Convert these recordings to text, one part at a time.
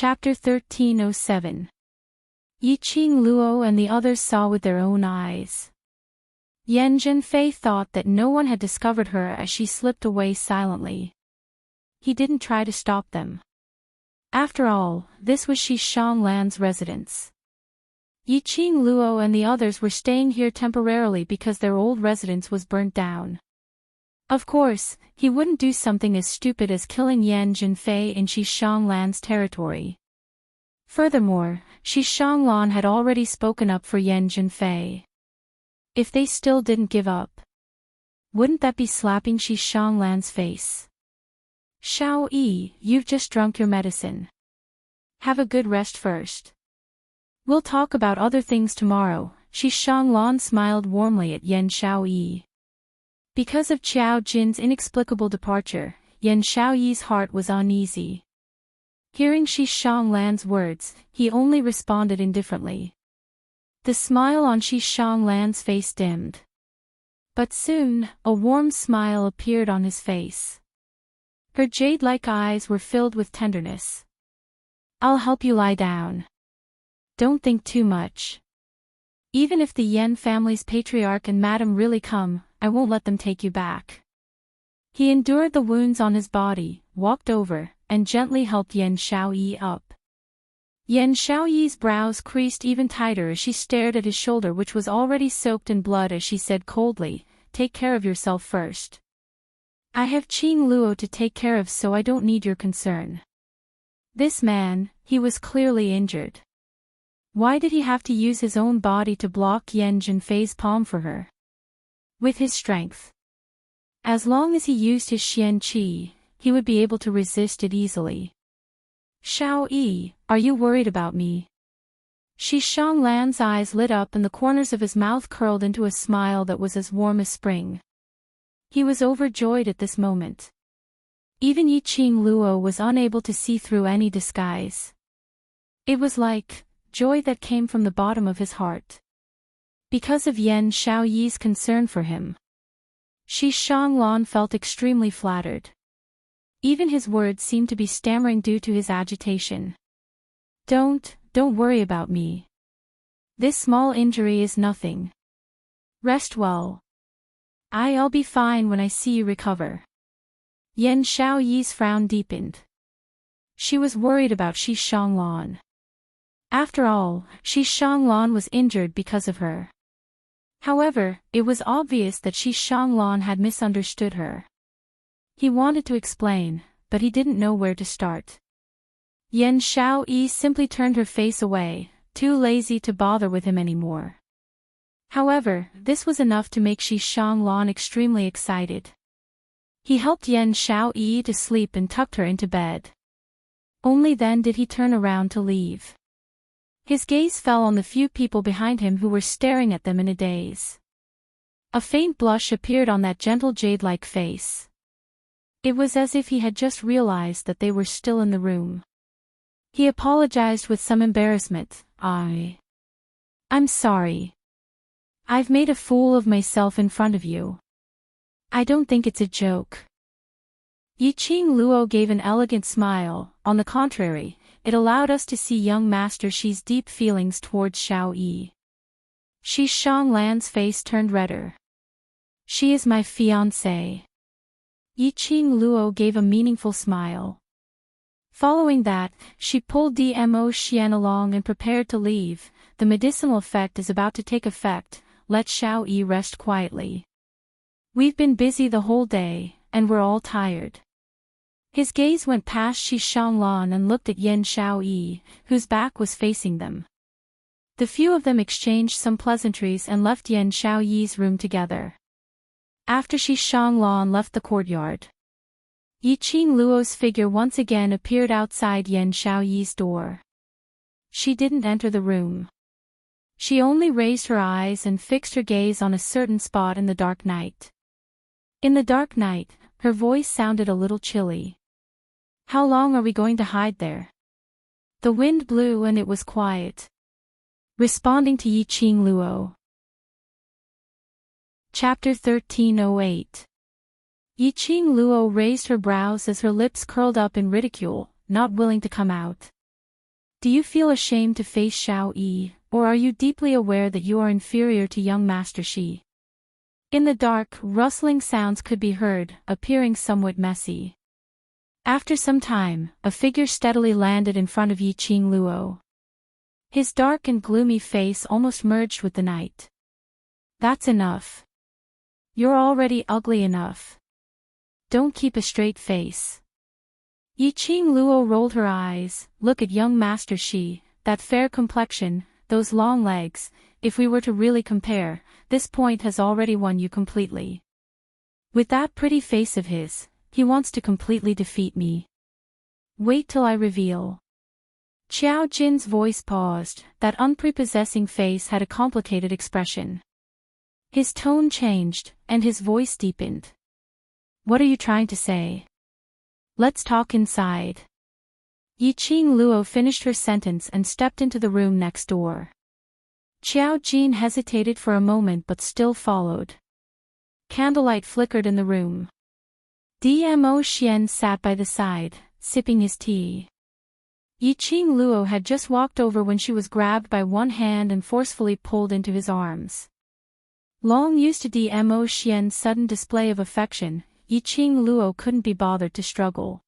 Chapter 1307. Yiqing Luo and the others saw with their own eyes. Yan Zhenfei thought that no one had discovered her as she slipped away silently. He didn't try to stop them. After all, this was Shi Shanglan's residence. Yiqing Luo and the others were staying here temporarily because their old residence was burnt down. Of course, he wouldn't do something as stupid as killing Yan Zhenfei in Shi Shanglan's territory. Furthermore, Shi Shanglan had already spoken up for Yan Zhenfei. If they still didn't give up, wouldn't that be slapping Shi Shanglan's face? Shao Yi, you've just drunk your medicine. Have a good rest first. We'll talk about other things tomorrow. Shi Shanglan smiled warmly at Yan Shaoyi. Because of Qiao Jin's inexplicable departure, Yan Shaoyi's heart was uneasy. Hearing Shi Shanglan's words, he only responded indifferently. The smile on Shi Shanglan's face dimmed. But soon, a warm smile appeared on his face. Her jade-like eyes were filled with tenderness. I'll help you lie down. Don't think too much. Even if the Yan family's patriarch and madam really come, I won't let them take you back. He endured the wounds on his body, walked over, and gently helped Yan Shaoyi up. Yan Shaoyi's brows creased even tighter as she stared at his shoulder, which was already soaked in blood, as she said coldly, "Take care of yourself first. I have Qing Luo to take care of, so I don't need your concern." This man, he was clearly injured. Why did he have to use his own body to block Yan Zhenfei's palm for her? With his strength, as long as he used his Xian Qi, he would be able to resist it easily. Shao Yi, are you worried about me? Shi Shanglan's eyes lit up and the corners of his mouth curled into a smile that was as warm as spring. He was overjoyed at this moment. Even Yiqing Luo was unable to see through any disguise. It was like joy that came from the bottom of his heart. Because of Yan Shaoyi's concern for him, Shi Shanglan felt extremely flattered. Even his words seemed to be stammering due to his agitation. Don't worry about me. This small injury is nothing. Rest well. I'll be fine when I see you recover. Yan Shaoyi's frown deepened. She was worried about Shi Shanglan. After all, Shi Shanglan was injured because of her. However, it was obvious that Shi Shanglan had misunderstood her. He wanted to explain, but he didn't know where to start. Yan Shaoyi simply turned her face away, too lazy to bother with him anymore. However, this was enough to make Shi Shanglan extremely excited. He helped Yan Shaoyi to sleep and tucked her into bed. Only then did he turn around to leave. His gaze fell on the few people behind him who were staring at them in a daze. A faint blush appeared on that gentle jade-like face. It was as if he had just realized that they were still in the room. He apologized with some embarrassment. I'm sorry. I've made a fool of myself in front of you. I don't think it's a joke. Yiqing Luo gave an elegant smile. On the contrary, it allowed us to see young Master Shi's deep feelings towards Shao Yi. Shi Shanglan's face turned redder. She is my fiancée. Yiqing Luo gave a meaningful smile. Following that, she pulled Dmo Xian along and prepared to leave. The medicinal effect is about to take effect. Let Shao Yi rest quietly. We've been busy the whole day, and we're all tired. His gaze went past Shi Shanglan and looked at Yan Shaoyi, whose back was facing them. The few of them exchanged some pleasantries and left Yan Shaoyi's room together. After Shi Shanglan left the courtyard, Yiqing Luo's figure once again appeared outside Yan Shaoyi's door. She didn't enter the room. She only raised her eyes and fixed her gaze on a certain spot in the dark night. In the dark night, her voice sounded a little chilly. How long are we going to hide there? The wind blew and it was quiet. Responding to Yiqing Luo. Chapter 1308. Yiqing Luo raised her brows as her lips curled up in ridicule, not willing to come out. Do you feel ashamed to face Xiao Yi, or are you deeply aware that you are inferior to young Master Shi? In the dark, rustling sounds could be heard, appearing somewhat messy. After some time, a figure steadily landed in front of Yi Qing Luo. His dark and gloomy face almost merged with the night. That's enough. You're already ugly enough. Don't keep a straight face. Yi Qing Luo rolled her eyes. Look at young Master Shi, that fair complexion, those long legs. If we were to really compare, this point has already won you completely. With that pretty face of his, he wants to completely defeat me. Wait till I reveal. Qiao Jin's voice paused. That unprepossessing face had a complicated expression. His tone changed, and his voice deepened. What are you trying to say? Let's talk inside. Yi Qing Luo finished her sentence and stepped into the room next door. Qiao Jin hesitated for a moment but still followed. Candlelight flickered in the room. Dmo Xian sat by the side, sipping his tea. Yi Qing Luo had just walked over when she was grabbed by one hand and forcefully pulled into his arms. Long used to Dmo Xian's sudden display of affection, Yi Qing Luo couldn't be bothered to struggle.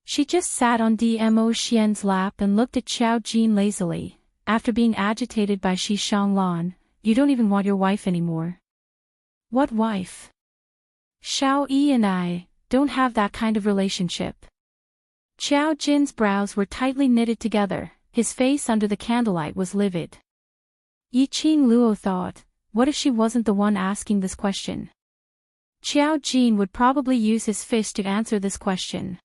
She just sat on Dmo Xian's lap and looked at Qiao Jin lazily. After being agitated by Shi Shanglan, you don't even want your wife anymore. What wife? Xiao Yi and I don't have that kind of relationship. Qiao Jin's brows were tightly knitted together, his face under the candlelight was livid. Yi Qing Luo thought, what if she wasn't the one asking this question? Qiao Jin would probably use his fist to answer this question.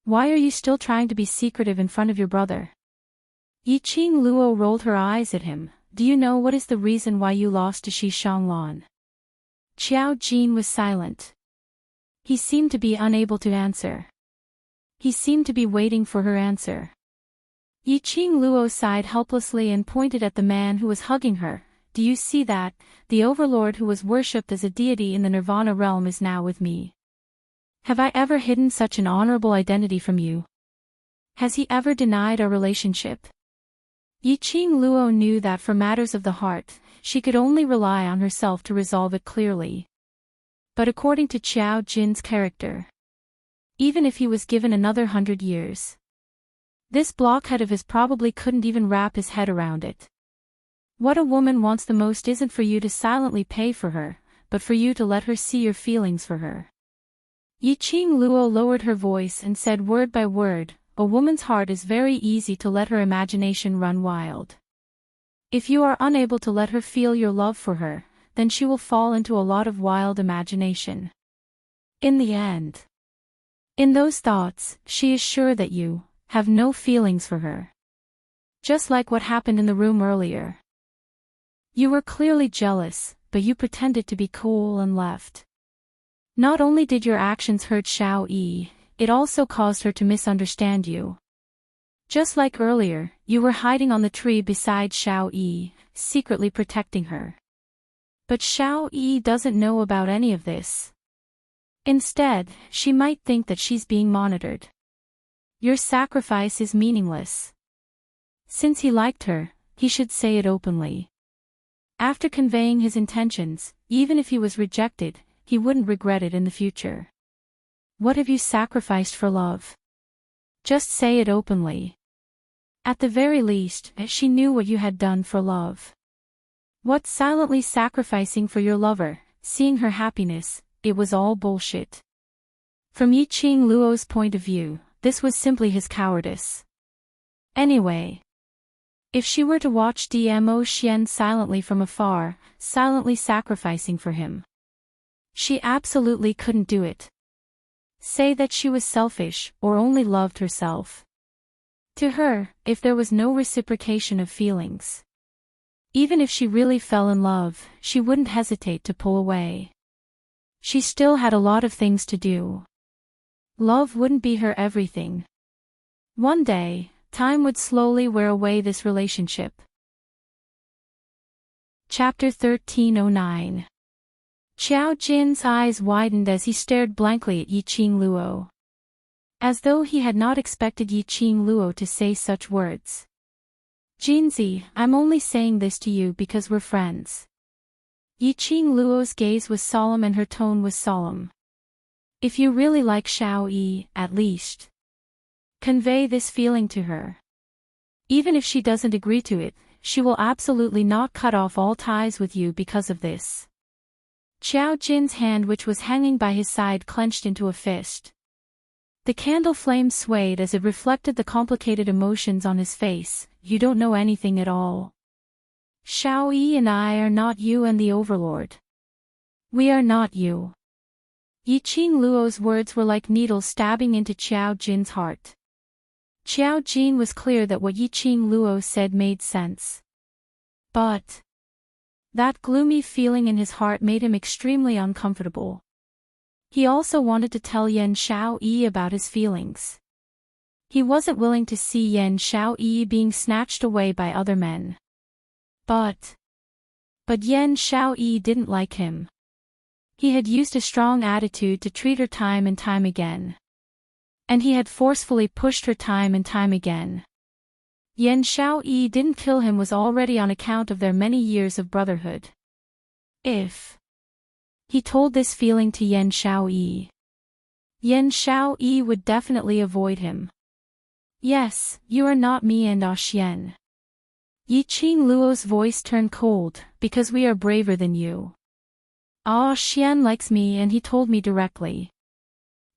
Why are you still trying to be secretive in front of your brother? Yi Qing Luo rolled her eyes at him. Do you know what is the reason why you lost to Shi Shanglan? Qiao Jin was silent. He seemed to be unable to answer. He seemed to be waiting for her answer. Yi Qing Luo sighed helplessly and pointed at the man who was hugging her. Do you see that? The overlord who was worshipped as a deity in the Nirvana realm is now with me. Have I ever hidden such an honorable identity from you? Has he ever denied our relationship? Yi Qing Luo knew that for matters of the heart, she could only rely on herself to resolve it clearly. But according to Qiao Jin's character, even if he was given another 100 years, this blockhead of his probably couldn't even wrap his head around it. What a woman wants the most isn't for you to silently pay for her, but for you to let her see your feelings for her. Yi Qing Luo lowered her voice and said word by word, a woman's heart is very easy to let her imagination run wild. If you are unable to let her feel your love for her, then she will fall into a lot of wild imagination. In the end, in those thoughts, she is sure that you have no feelings for her. Just like what happened in the room earlier. You were clearly jealous, but you pretended to be cool and left. Not only did your actions hurt Xiao Yi, it also caused her to misunderstand you. Just like earlier, you were hiding on the tree beside Xiao Yi, secretly protecting her. But Xiao Yi doesn't know about any of this. Instead, she might think that she's being monitored. Your sacrifice is meaningless. Since he liked her, he should say it openly. After conveying his intentions, even if he was rejected, he wouldn't regret it in the future. What have you sacrificed for love? Just say it openly. At the very least, she knew what you had done for love. What silently sacrificing for your lover, seeing her happiness, it was all bullshit. From Yi Qing Luo's point of view, this was simply his cowardice. Anyway, if she were to watch Dmo Xian silently from afar, silently sacrificing for him, she absolutely couldn't do it. Say that she was selfish, or only loved herself. To her, if there was no reciprocation of feelings, even if she really fell in love, she wouldn't hesitate to pull away. She still had a lot of things to do. Love wouldn't be her everything. One day, time would slowly wear away this relationship. Chapter 1309. Qiao Jin's eyes widened as he stared blankly at Yi Qing Luo. As though he had not expected Yi Qing Luo to say such words. Jinzi, I'm only saying this to you because we're friends. Yi Qing Luo's gaze was solemn and her tone was solemn. If you really like Xiao Yi, at least convey this feeling to her. Even if she doesn't agree to it, she will absolutely not cut off all ties with you because of this. Xiao Jin's hand, which was hanging by his side, clenched into a fist. The candle flame swayed as it reflected the complicated emotions on his face. You don't know anything at all. Xiao Yi and I are not you and the Overlord. We are not you. Yi Qing Luo's words were like needles stabbing into Xiao Jin's heart. Xiao Jin was clear that what Yi Qing Luo said made sense. But that gloomy feeling in his heart made him extremely uncomfortable. He also wanted to tell Yan Xiao Yi about his feelings. He wasn't willing to see Yan Xiao Yi being snatched away by other men. But Yan Xiao Yi didn't like him. He had used a strong attitude to treat her time and time again. And he had forcefully pushed her time and time again. Yan Xiao Yi didn't kill him was already on account of their many years of brotherhood. If he told this feeling to Yan Xiao Yi, Yan Xiao Yi would definitely avoid him. Yes, you are not me and Xian. Yi Qing Luo's voice turned cold, because we are braver than you. Xian likes me and he told me directly.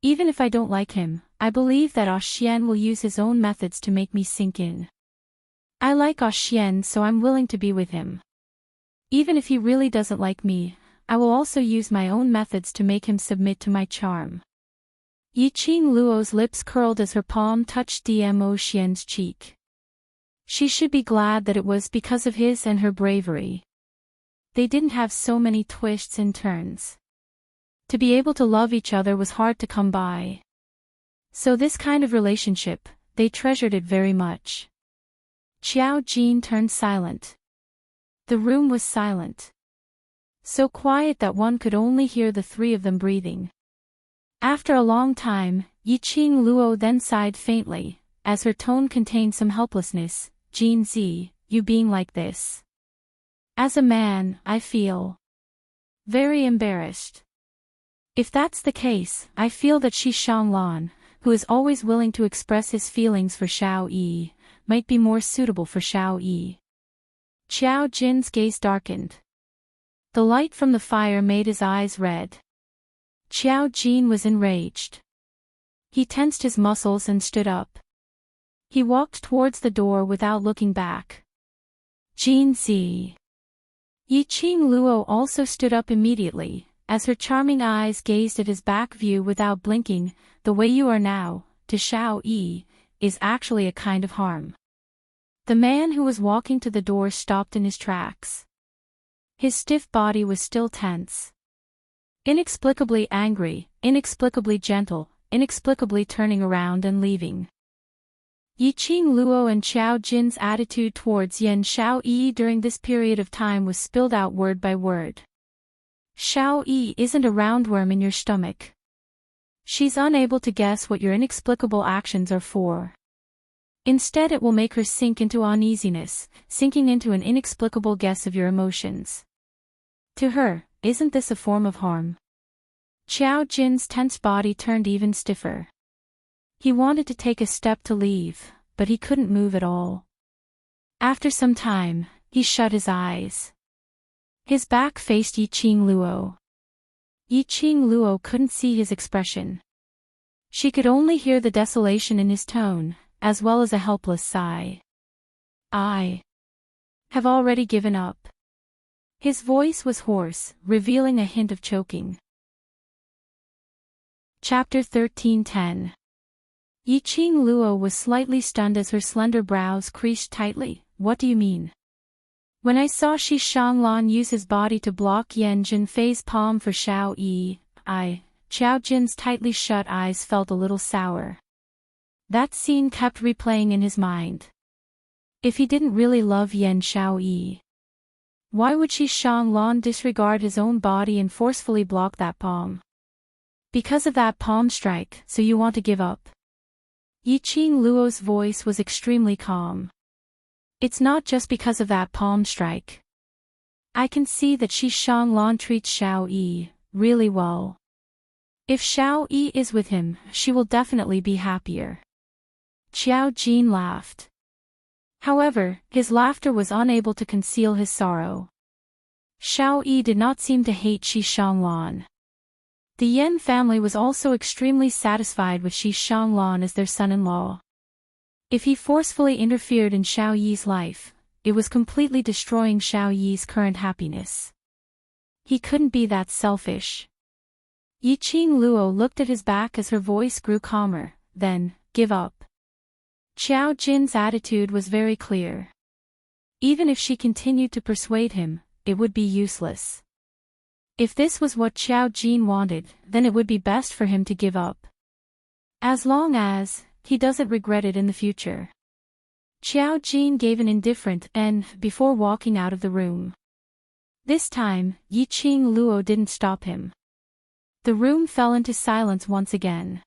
Even if I don't like him, I believe that Xian will use his own methods to make me sink in. I like Xian, so I'm willing to be with him. Even if he really doesn't like me, I will also use my own methods to make him submit to my charm. Yi Qing Luo's lips curled as her palm touched Dmo Xian's cheek. She should be glad that it was because of his and her bravery. They didn't have so many twists and turns. To be able to love each other was hard to come by. So this kind of relationship, they treasured it very much. Xiao Jin turned silent. The room was silent. So quiet that one could only hear the three of them breathing. After a long time, Yi Qing Luo then sighed faintly, as her tone contained some helplessness. Jin Zi, you being like this. As a man, I feel very embarrassed. If that's the case, I feel that Shi Shanglan, who is always willing to express his feelings for Xiao Yi, might be more suitable for Xiao Yi. Xiao Jin's gaze darkened. The light from the fire made his eyes red. Xiao Jin was enraged. He tensed his muscles and stood up. He walked towards the door without looking back. Jin Zi. Yi Qing Luo also stood up immediately, as her charming eyes gazed at his back view without blinking. The way you are now, to Xiao Yi, is actually a kind of harm. The man who was walking to the door stopped in his tracks. His stiff body was still tense. Inexplicably angry, inexplicably gentle, inexplicably turning around and leaving. Yi Qing Luo and Xiao Jin's attitude towards Yan Xiao Yi during this period of time was spilled out word by word. Xiao Yi isn't a roundworm in your stomach. She's unable to guess what your inexplicable actions are for. Instead, it will make her sink into uneasiness, sinking into an inexplicable guess of your emotions. To her, isn't this a form of harm? Xiao Jin's tense body turned even stiffer. He wanted to take a step to leave, but he couldn't move at all. After some time, he shut his eyes. His back faced Yi Qing Luo. Yi Qing Luo couldn't see his expression. She could only hear the desolation in his tone, as well as a helpless sigh. I have already given up. His voice was hoarse, revealing a hint of choking. Chapter 13:10. Yi Qing Luo was slightly stunned as her slender brows creased tightly. What do you mean? When I saw Shi Shanglan use his body to block Yan Jinfei's palm for Xiao Yi, Xiao Jin's tightly shut eyes felt a little sour. That scene kept replaying in his mind. If he didn't really love Yan Xiao Yi, why would Shi Shanglan disregard his own body and forcefully block that palm? Because of that palm strike, so you want to give up? Yiqing Luo's voice was extremely calm. It's not just because of that palm strike. I can see that Shi Shanglan treats Xiao Yi really well. If Xiao Yi is with him, she will definitely be happier. Qiao Jin laughed. However, his laughter was unable to conceal his sorrow. Xiao Yi did not seem to hate Shi Shanglan. The Yan family was also extremely satisfied with Shi Shanglan as their son-in-law. If he forcefully interfered in Xiao Yi's life, it was completely destroying Xiao Yi's current happiness. He couldn't be that selfish. Yiqing Luo looked at his back as her voice grew calmer, then, give up. Qiao Jin's attitude was very clear. Even if she continued to persuade him, it would be useless. If this was what Qiao Jin wanted, then it would be best for him to give up. As long as he doesn't regret it in the future. Qiao Jin gave an indifferent before walking out of the room. This time, Yiqing Luo didn't stop him. The room fell into silence once again.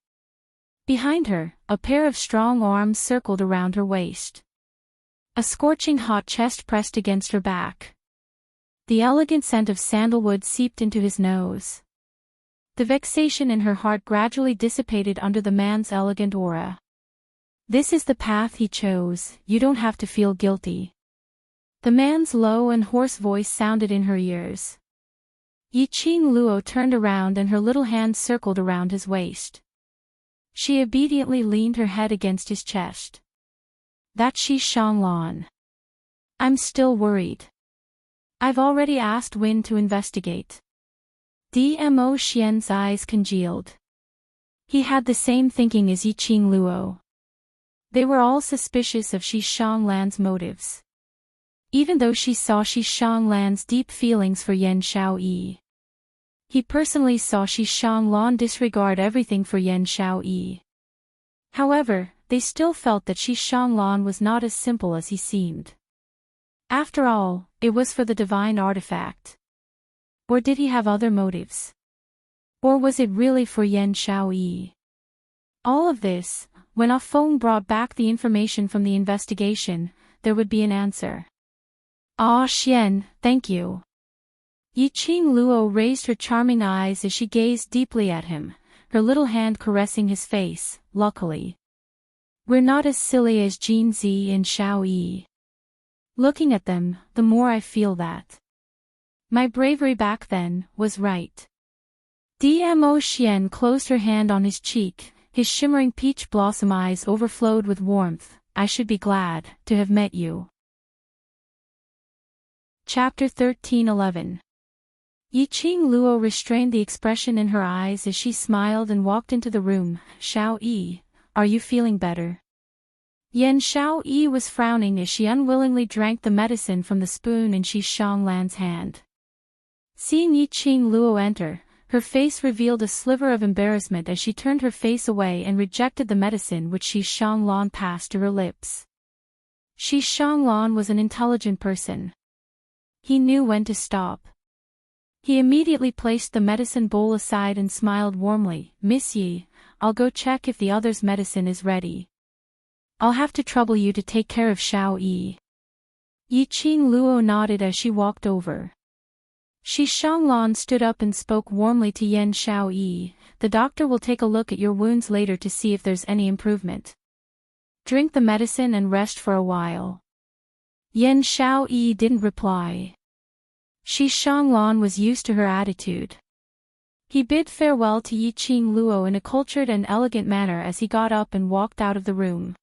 Behind her, a pair of strong arms circled around her waist. A scorching hot chest pressed against her back. The elegant scent of sandalwood seeped into his nose. The vexation in her heart gradually dissipated under the man's elegant aura. This is the path he chose, you don't have to feel guilty. The man's low and hoarse voice sounded in her ears. Yiqing Luo turned around and her little hand circled around his waist. She obediently leaned her head against his chest. That's Shi Shanglan. I'm still worried. I've already asked Win to investigate. Dmo Xian's eyes congealed. He had the same thinking as Yiqing Luo. They were all suspicious of Shi Shanglan's motives. Even though she saw Shi Shanglan's deep feelings for Yan Xiaoyi. He personally saw Shi Shanglan disregard everything for Yan Xiaoyi. However, they still felt that Shi Shanglan was not as simple as he seemed. After all, it was for the divine artifact. Or did he have other motives? Or was it really for Yan Xiaoyi? All of this, when Ah Feng brought back the information from the investigation, there would be an answer. Ah Xian, thank you. Yiqing Luo raised her charming eyes as she gazed deeply at him, her little hand caressing his face, luckily. We're not as silly as Jin Zi and Xiao Yi. Looking at them, the more I feel that my bravery back then was right. Dmo Xian closed her hand on his cheek, his shimmering peach blossom eyes overflowed with warmth. I should be glad to have met you. Chapter 13:11. Yiqing Luo restrained the expression in her eyes as she smiled and walked into the room. Xiao Yi, are you feeling better? Yan Xiao Yi was frowning as she unwillingly drank the medicine from the spoon in Shi Shanglan's hand. Seeing Yiqing Luo enter, her face revealed a sliver of embarrassment as she turned her face away and rejected the medicine which Shi Shanglan passed to her lips. Shi Shanglan was an intelligent person. He knew when to stop. He immediately placed the medicine bowl aside and smiled warmly. Miss Yi, I'll go check if the other's medicine is ready. I'll have to trouble you to take care of Xiao Yi. Yiqing Luo nodded as she walked over. Shi Shanglan stood up and spoke warmly to Yan Xiao Yi. The doctor will take a look at your wounds later to see if there's any improvement. Drink the medicine and rest for a while. Yan Xiao Yi didn't reply. Shi Shanglan was used to her attitude. He bid farewell to Yiqing Luo in a cultured and elegant manner as he got up and walked out of the room.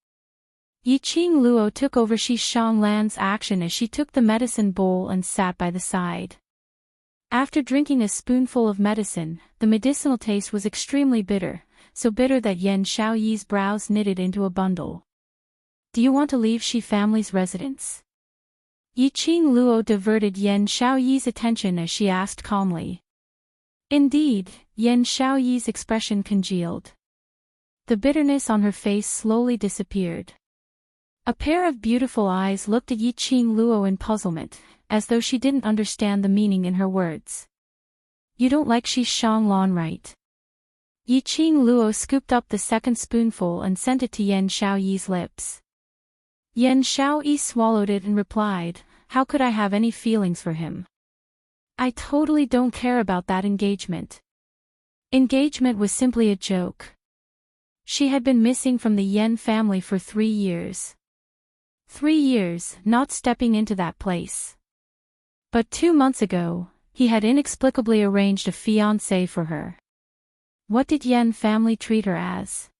Yiqing Luo took over Shi Shanglan's action as she took the medicine bowl and sat by the side. After drinking a spoonful of medicine, the medicinal taste was extremely bitter, so bitter that Yan Xiaoyi's brows knitted into a bundle. Do you want to leave Shi family's residence? Yiqing Luo diverted Yan Xiaoyi's attention as she asked calmly. Indeed, Yan Xiaoyi's expression congealed. The bitterness on her face slowly disappeared. A pair of beautiful eyes looked at Yiqing Luo in puzzlement, as though she didn't understand the meaning in her words. You don't like Shi Shanglan, right? Yiqing Luo scooped up the second spoonful and sent it to Yan Shaoyi's lips. Yan Shaoyi swallowed it and replied, "How could I have any feelings for him? I totally don't care about that engagement. Engagement was simply a joke." She had been missing from the Yan family for 3 years. 3 years, not stepping into that place. But 2 months ago, he had inexplicably arranged a fiancé for her. What did Yan family treat her as?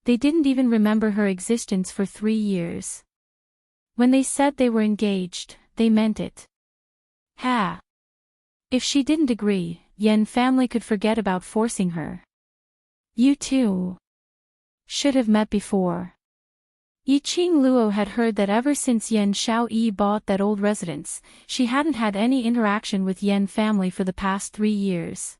They didn't even remember her existence for 3 years. When they said they were engaged, they meant it. Ha! If she didn't agree, Yan family could forget about forcing her. You two should have met before. Yiqing Luo had heard that ever since Yan Shaoyi bought that old residence, she hadn't had any interaction with Yan family for the past 3 years.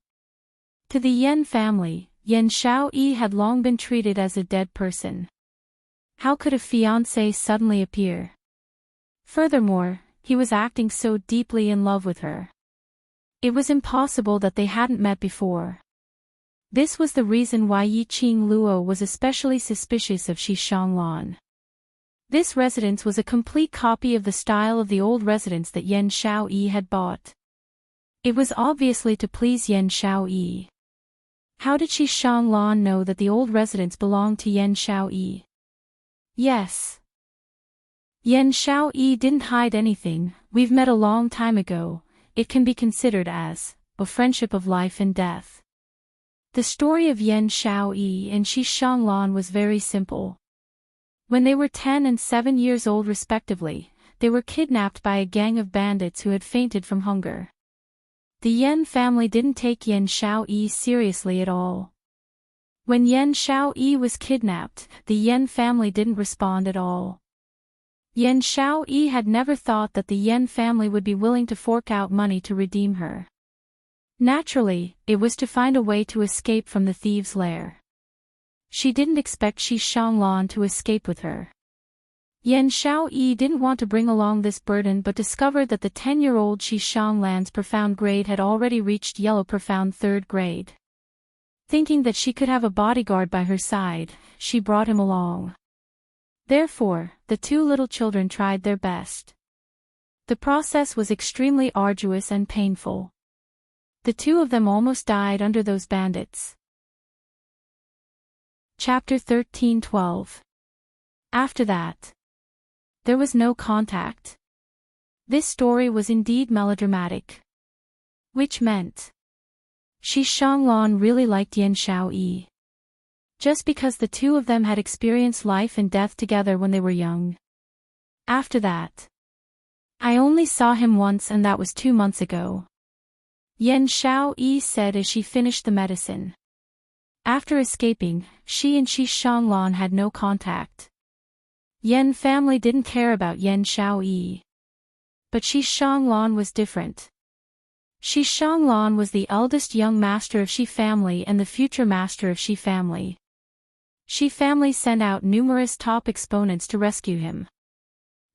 To the Yan family, Yan Shaoyi had long been treated as a dead person. How could a fiancé suddenly appear? Furthermore, he was acting so deeply in love with her. It was impossible that they hadn't met before. This was the reason why Yiqing Luo was especially suspicious of Shi Shanglan. This residence was a complete copy of the style of the old residence that Yan Shaoyi had bought. It was obviously to please Yan Shaoyi. How did Shi Shanglan know that the old residence belonged to Yan Shaoyi? Yes. Yan Shaoyi didn't hide anything. "We've met a long time ago. It can be considered as a friendship of life and death." The story of Yan Shaoyi and Shi Shanglan was very simple. When they were 10 and 7 years old respectively, they were kidnapped by a gang of bandits who had fainted from hunger. The Yan family didn't take Yan Shaoyi seriously at all. When Yan Shaoyi was kidnapped, the Yan family didn't respond at all. Yan Shaoyi had never thought that the Yan family would be willing to fork out money to redeem her. Naturally, it was to find a way to escape from the thieves' lair. She didn't expect Shi Shanglan to escape with her. Yan Shaoyi didn't want to bring along this burden but discovered that the 10-year-old Shi Shanglan's profound grade had already reached yellow profound 3rd grade. Thinking that she could have a bodyguard by her side, she brought him along. Therefore, the 2 little children tried their best. The process was extremely arduous and painful. The 2 of them almost died under those bandits. Chapter 13:12. After that, there was no contact. This story was indeed melodramatic. Which meant Shi Shanglan really liked Yan Shaoyi. Just because the 2 of them had experienced life and death together when they were young. After that, "I only saw him once and that was 2 months ago," Yan Shaoyi said as she finished the medicine. After escaping, she and Shi Shanglan had no contact. Yan family didn't care about Yan Shaoyi. But Shi Shanglan was different. Shi Shanglan was the eldest young master of Shi family and the future master of Shi family. Shi family sent out numerous top exponents to rescue him.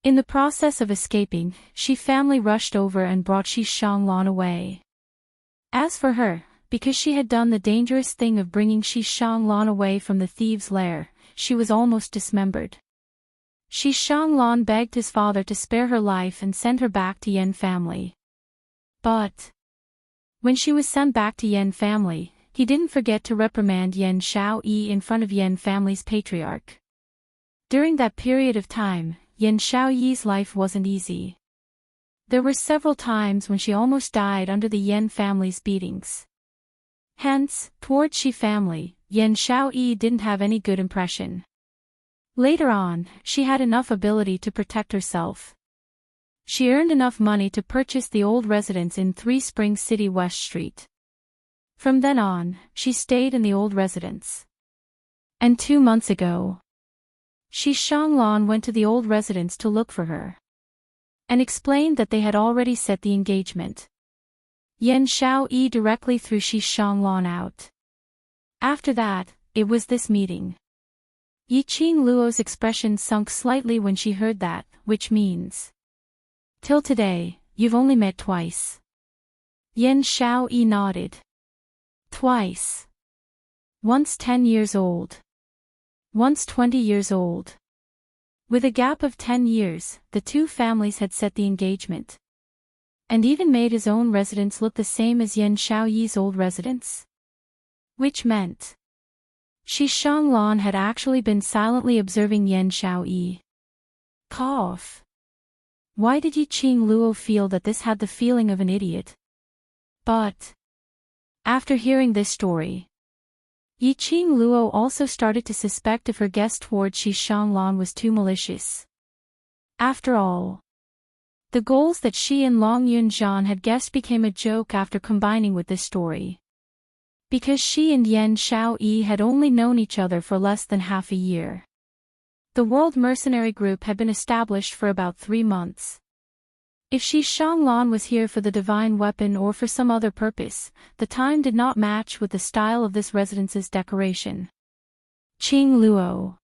In the process of escaping, Shi family rushed over and brought Shi Shanglan away. As for her, because she had done the dangerous thing of bringing Shi Shanglan away from the thieves' lair, she was almost dismembered. Shi Shanglan begged his father to spare her life and send her back to Yan family. But when she was sent back to Yan family, he didn't forget to reprimand Yan Shaoyi in front of Yan family's patriarch. During that period of time, Yan Shaoyi's life wasn't easy. There were several times when she almost died under the Yan family's beatings. Hence, towards Shi family, Yan Shaoyi didn't have any good impression. Later on, she had enough ability to protect herself. She earned enough money to purchase the old residence in 3 Springs City West Street. From then on, she stayed in the old residence. And 2 months ago, Shi Shanglan went to the old residence to look for her. And explained that they had already set the engagement. Yan Shaoyi directly threw Shi Shanglan out. After that, it was this meeting. Yiqing Luo's expression sunk slightly when she heard that, which means, "Till today, you've only met twice." Yan Shaoyi nodded. "Twice." Once 10 years old. Once 20 years old. With a gap of 10 years, the two families had set the engagement. And even made his own residence look the same as Yan Xiaoyi's old residence. Which meant Shi Shanglan had actually been silently observing Yan Xiaoyi. Cough. Why did Yiqing Luo feel that this had the feeling of an idiot? But after hearing this story, Yiqing Luo also started to suspect if her guess towards Shi Shanglan was too malicious. After all, the goals that she and Long Yunzhan had guessed became a joke after combining with this story. Because she and Yan Xiaoyi had only known each other for less than half a year. The World Mercenary Group had been established for about 3 months. If Shi Shanglan was here for the divine weapon or for some other purpose, the time did not match with the style of this residence's decoration. Qing Luo.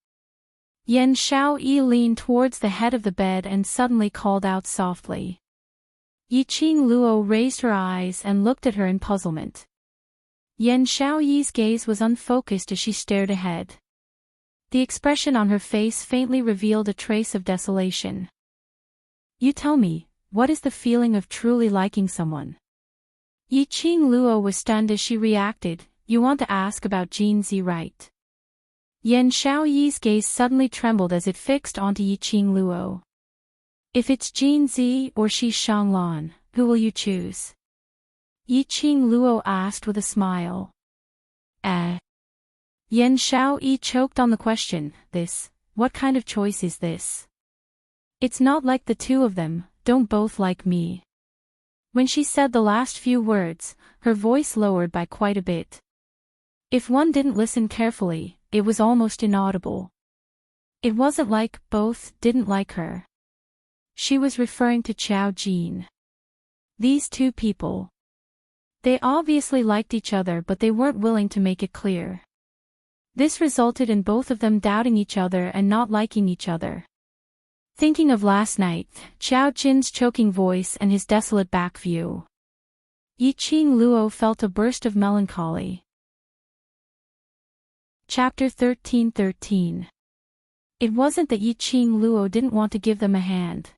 Yan Xiaoyi leaned towards the head of the bed and suddenly called out softly. Yiqing Luo raised her eyes and looked at her in puzzlement. Yan Xiaoyi's gaze was unfocused as she stared ahead. The expression on her face faintly revealed a trace of desolation. You tell me, what is the feeling of truly liking someone? Yiqing Luo was stunned as she reacted. You want to ask about Jin Zi, right? Yan Xiaoyi's gaze suddenly trembled as it fixed onto Yiqing Luo. If it's Jin Zi or Shi Shanglan, who will you choose? Yiqing Luo asked with a smile. Yan Xiaoyi choked on the question. What kind of choice is this? It's not like the two of them, don't both like me. When she said the last few words, her voice lowered by quite a bit. If one didn't listen carefully, it was almost inaudible. It wasn't like both didn't like her. She was referring to Qiao Jin. These two people. They obviously liked each other, but they weren't willing to make it clear. This resulted in both of them doubting each other and not liking each other. Thinking of last night, Qiao Jin's choking voice and his desolate back view. Yiqing Luo felt a burst of melancholy. Chapter 13:13. It wasn't that Yiqing Luo didn't want to give them a hand.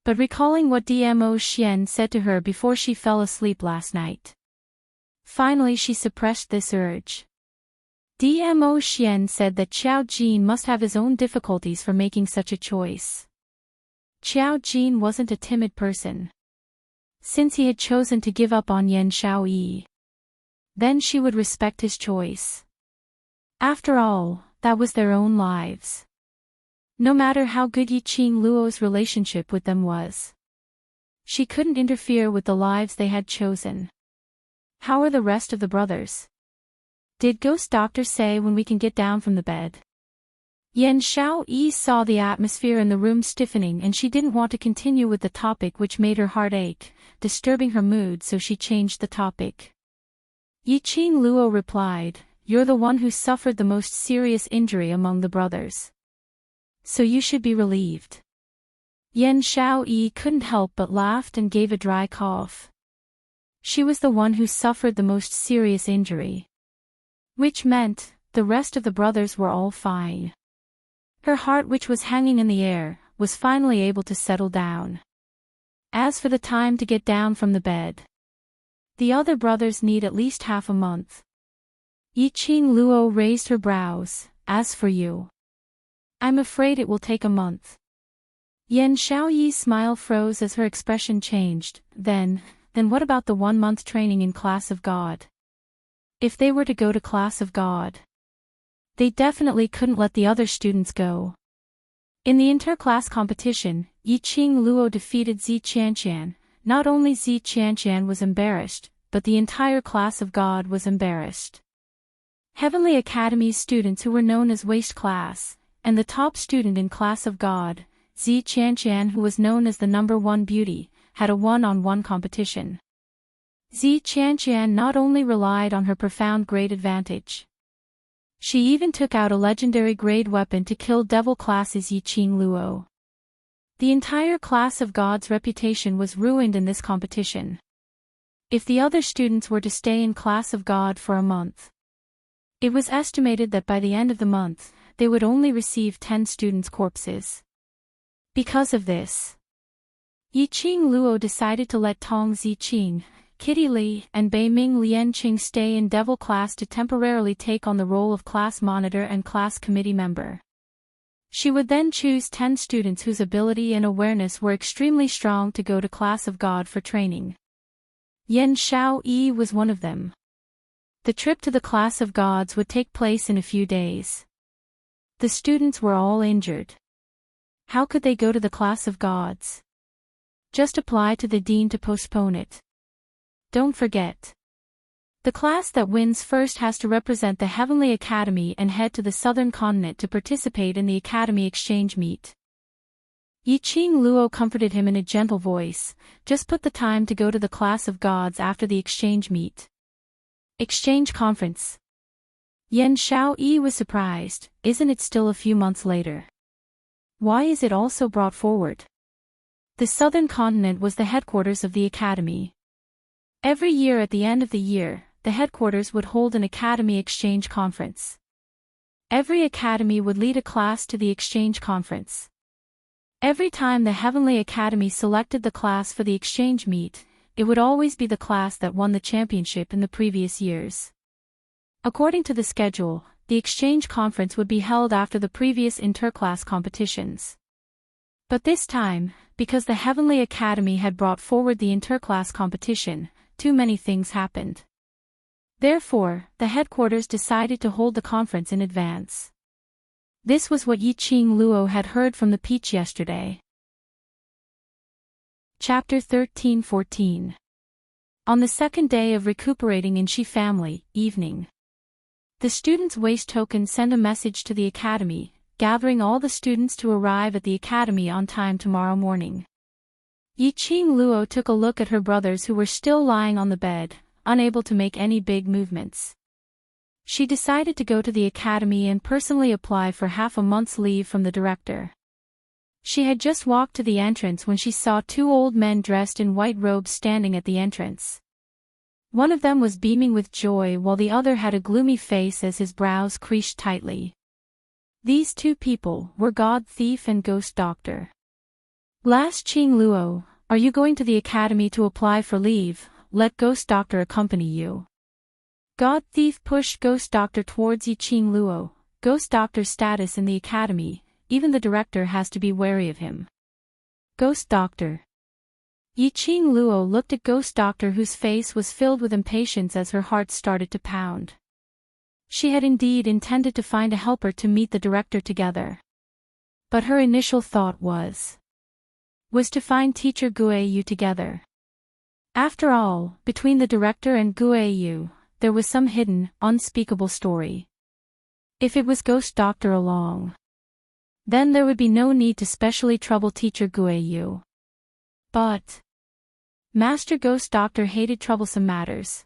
But recalling what Dmo Xian said to her before she fell asleep last night. Finally she suppressed this urge. Dmo Xian said that Qiao Jin must have his own difficulties for making such a choice. Qiao Jin wasn't a timid person. Since he had chosen to give up on Yan Xiaoyi, then she would respect his choice. After all, that was their own lives. No matter how good Yiqing Luo's relationship with them was, she couldn't interfere with the lives they had chosen. How are the rest of the brothers? Did Ghost Doctor say when we can get down from the bed? Yan Xiaoyi saw the atmosphere in the room stiffening and she didn't want to continue with the topic which made her heart ache, disturbing her mood, so she changed the topic. Yiqing Luo replied, You're the one who suffered the most serious injury among the brothers. So you should be relieved. Yan Xiaoyi couldn't help but laughed and gave a dry cough. She was the one who suffered the most serious injury. Which meant, the rest of the brothers were all fine. Her heart, which was hanging in the air, was finally able to settle down. As for the time to get down from the bed, the other brothers need at least half a month. Yiqing Luo raised her brows. As for you, I'm afraid it will take a month. Yan Xiaoyi's smile froze as her expression changed. Then what about the 1-month training in Class of God? If they were to go to Class of God, they definitely couldn't let the other students go. In the inter-class competition, Yiqing Luo defeated Zi Qianqian. Not only Zi Qianqian was embarrassed, but the entire Class of God was embarrassed. Heavenly Academy's students, who were known as Waste Class, and the top student in Class of God, Zi Qianqian, who was known as the #1 beauty, had a one-on-one competition. Zi Qianqian not only relied on her profound grade advantage, she even took out a legendary grade weapon to kill devil classes Yiqing Luo. The entire Class of God's reputation was ruined in this competition. If the other students were to stay in Class of God for a month, It was estimated that by the end of the month, they would only receive 10 students' corpses. Because of this, Yiqing Luo decided to let Tong Ziqing, Kitty Li, and Beiming Lianqing stay in Devil class to temporarily take on the role of class monitor and class committee member. She would then choose 10 students whose ability and awareness were extremely strong to go to Class of God for training. Yan Xiao Yi was one of them. The trip to the Class of Gods would take place in a few days. The students were all injured. How could they go to the Class of Gods? Just apply to the dean to postpone it. Don't forget. The class that wins first has to represent the Heavenly Academy and head to the southern continent to participate in the Academy exchange meet. Yiqing Luo comforted him in a gentle voice, just put the time to go to the Class of Gods after the exchange meet. Exchange conference. Yan Xiao Yi was surprised, isn't it still a few months later? Why is it also brought forward? The southern continent was the headquarters of the Academy. Every year at the end of the year, the headquarters would hold an Academy exchange conference. Every Academy would lead a class to the exchange conference. Every time the Heavenly Academy selected the class for the exchange meet, it would always be the class that won the championship in the previous years. According to the schedule, the exchange conference would be held after the previous interclass competitions. But this time, because the Heavenly Academy had brought forward the interclass competition, too many things happened. Therefore, the headquarters decided to hold the conference in advance. This was what Yiqing Luo had heard from the peach yesterday. Chapter 13-14. On the second day of recuperating in Shi family, evening. The students' waste token sent a message to the Academy, gathering all the students to arrive at the Academy on time tomorrow morning. Yiqing Luo took a look at her brothers who were still lying on the bed, unable to make any big movements. She decided to go to the Academy and personally apply for half a month's leave from the director. She had just walked to the entrance when she saw 2 old men dressed in white robes standing at the entrance. One of them was beaming with joy while the other had a gloomy face as his brows creased tightly. These 2 people were God Thief and Ghost Doctor. Last Qing Luo, are you going to the Academy to apply for leave? Let Ghost Doctor accompany you. God Thief pushed Ghost Doctor towards Yiqing Luo. Ghost Doctor's status in the Academy, even the director has to be wary of him. Ghost Doctor. Yiqing Luo looked at Ghost Doctor whose face was filled with impatience as her heart started to pound. She had indeed intended to find a helper to meet the director together. But her initial thought was to find teacher Guiyu together. After all, between the director and Guiyu, there was some hidden, unspeakable story. If it was Ghost Doctor along, then there would be no need to specially trouble teacher Guiyu. But Master Ghost Doctor hated troublesome matters.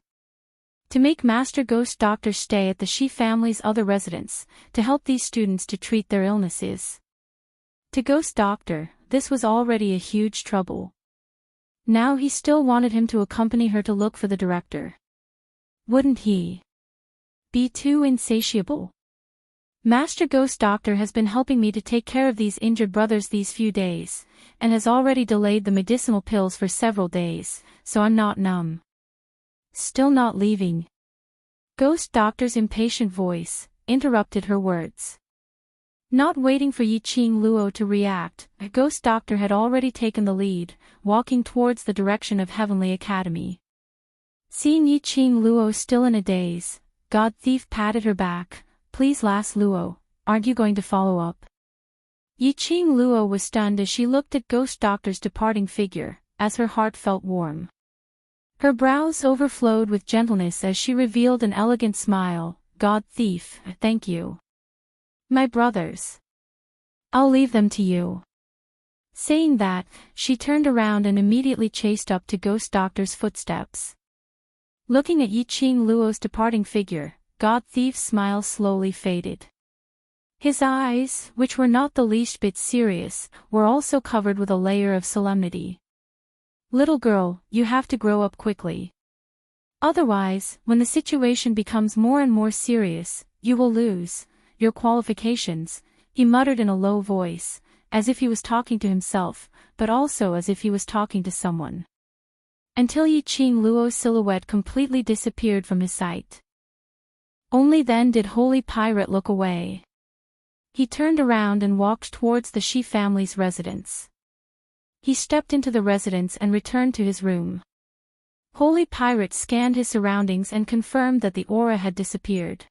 To make Master Ghost Doctor stay at the Shi family's other residence, to help these students to treat their illnesses. To Ghost Doctor, this was already a huge trouble. Now he still wanted him to accompany her to look for the director. Wouldn't he be too insatiable? Master Ghost Doctor has been helping me to take care of these injured brothers these few days, and has already delayed the medicinal pills for several days, so I'm not numb. Still not leaving. Ghost Doctor's impatient voice interrupted her words. Not waiting for Yiqing Luo to react, Ghost Doctor had already taken the lead, walking towards the direction of Heavenly Academy. Seeing Yiqing Luo still in a daze, God Thief patted her back. Please, last Luo, aren't you going to follow up? Yiqing Luo was stunned as she looked at Ghost Doctor's departing figure, as her heart felt warm. Her brows overflowed with gentleness as she revealed an elegant smile. God Thief, thank you. My brothers. I'll leave them to you. Saying that, she turned around and immediately chased up to Ghost Doctor's footsteps. Looking at Yiqing Luo's departing figure, God Thief's smile slowly faded. His eyes, which were not the least bit serious, were also covered with a layer of solemnity. Little girl, you have to grow up quickly. Otherwise, when the situation becomes more and more serious, you will lose your qualifications, he muttered in a low voice, as if he was talking to himself, but also as if he was talking to someone. Until Yi-Ching Luo's silhouette completely disappeared from his sight. Only then did Holy Pirate look away. He turned around and walked towards the Shi family's residence. He stepped into the residence and returned to his room. Holy Pirate scanned his surroundings and confirmed that the aura had disappeared.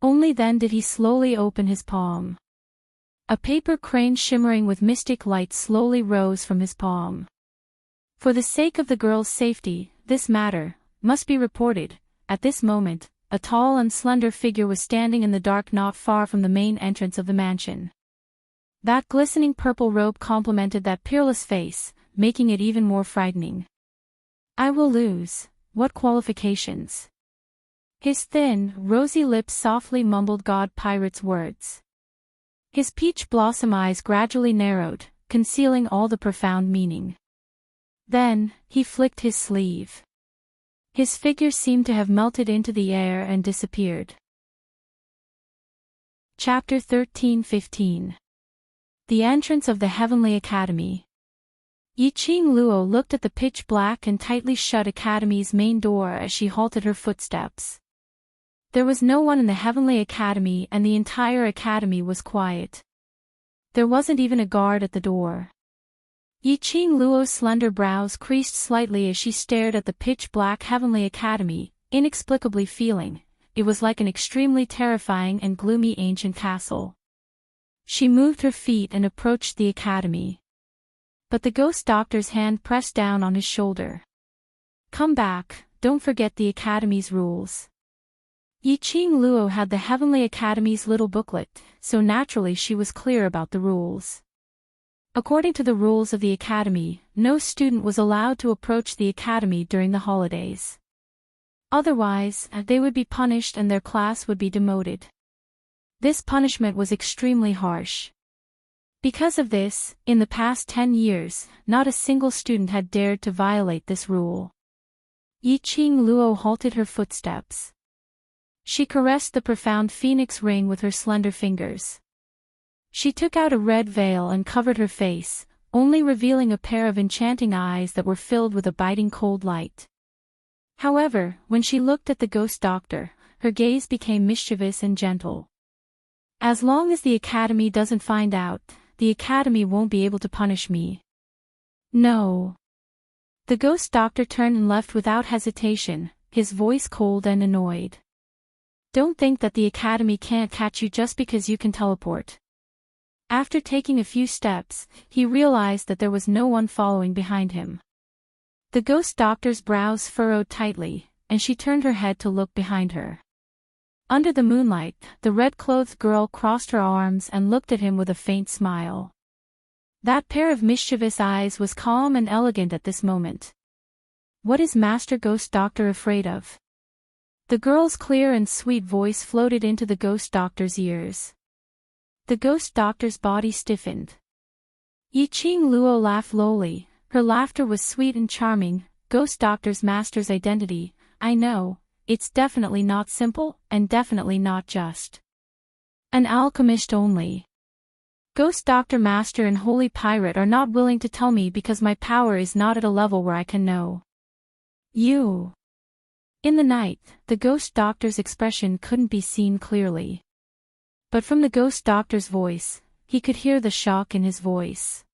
Only then did he slowly open his palm. A paper crane shimmering with mystic light slowly rose from his palm. For the sake of the girl's safety, this matter must be reported. At this moment, a tall and slender figure was standing in the dark not far from the main entrance of the mansion. That glistening purple robe complemented that peerless face, making it even more frightening. I will lose. What qualifications? His thin, rosy lips softly mumbled God Pirate's words. His peach blossom eyes gradually narrowed, concealing all the profound meaning. Then, he flicked his sleeve. His figure seemed to have melted into the air and disappeared. Chapter 13-15. The Entrance of the Heavenly Academy. Yi-Ching Luo looked at the pitch-black and tightly shut academy's main door as she halted her footsteps. There was no one in the Heavenly Academy and the entire academy was quiet. There wasn't even a guard at the door. Yi-Ching Luo's slender brows creased slightly as she stared at the pitch-black Heavenly Academy, inexplicably feeling it was like an extremely terrifying and gloomy ancient castle. She moved her feet and approached the academy. But the ghost doctor's hand pressed down on his shoulder. Come back, don't forget the academy's rules. Yi-Ching Luo had the Heavenly Academy's little booklet, so naturally she was clear about the rules. According to the rules of the academy, no student was allowed to approach the academy during the holidays. Otherwise, they would be punished and their class would be demoted. This punishment was extremely harsh. Because of this, in the past 10 years, not a single student had dared to violate this rule. Yi-Ching Luo halted her footsteps. She caressed the profound phoenix ring with her slender fingers. She took out a red veil and covered her face, only revealing a pair of enchanting eyes that were filled with a biting cold light. However, when she looked at the ghost doctor, her gaze became mischievous and gentle. As long as the academy doesn't find out, the academy won't be able to punish me. No. The ghost doctor turned and left without hesitation, his voice cold and annoyed. Don't think that the academy can't catch you just because you can teleport. After taking a few steps, he realized that there was no one following behind him. The ghost doctor's brows furrowed tightly, and she turned her head to look behind her. Under the moonlight, the red-clothed girl crossed her arms and looked at him with a faint smile. That pair of mischievous eyes was calm and elegant at this moment. What is Master Ghost Doctor afraid of? The girl's clear and sweet voice floated into the ghost doctor's ears. The ghost doctor's body stiffened. Yi-Ching Luo laughed lowly. Her laughter was sweet and charming. Ghost Doctor's master's identity, I know, it's definitely not simple, and definitely not just an alchemist only. Ghost Doctor Master and Holy Pirate are not willing to tell me because my power is not at a level where I can know you. In the night, the Ghost Doctor's expression couldn't be seen clearly. But from the Ghost Doctor's voice, he could hear the shock in his voice.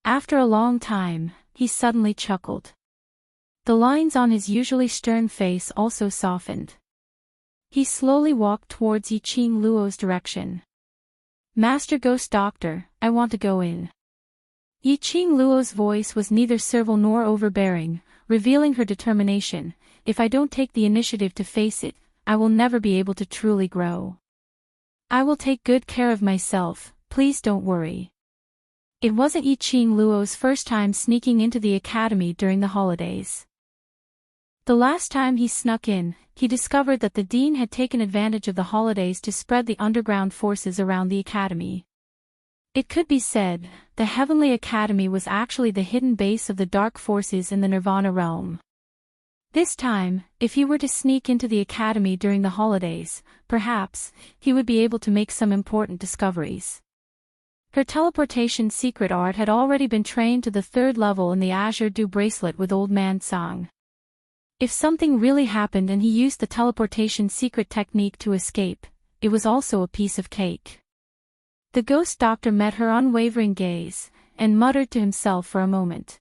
After a long time, he suddenly chuckled. The lines on his usually stern face also softened. He slowly walked towards Yi-Ching Luo's direction. Master Ghost Doctor, I want to go in. Yi-Ching Luo's voice was neither servile nor overbearing, revealing her determination. If I don't take the initiative to face it, I will never be able to truly grow. I will take good care of myself, please don't worry. It wasn't Yi-Ching Luo's first time sneaking into the academy during the holidays. The last time he snuck in, he discovered that the dean had taken advantage of the holidays to spread the underground forces around the academy. It could be said, the Heavenly Academy was actually the hidden base of the dark forces in the Nirvana realm. This time, if he were to sneak into the academy during the holidays, perhaps, he would be able to make some important discoveries. Her teleportation secret art had already been trained to the 3rd level in the Azure Dew bracelet with Old Man Sang. If something really happened and he used the teleportation secret technique to escape, it was also a piece of cake. The ghost doctor met her unwavering gaze, and muttered to himself for a moment.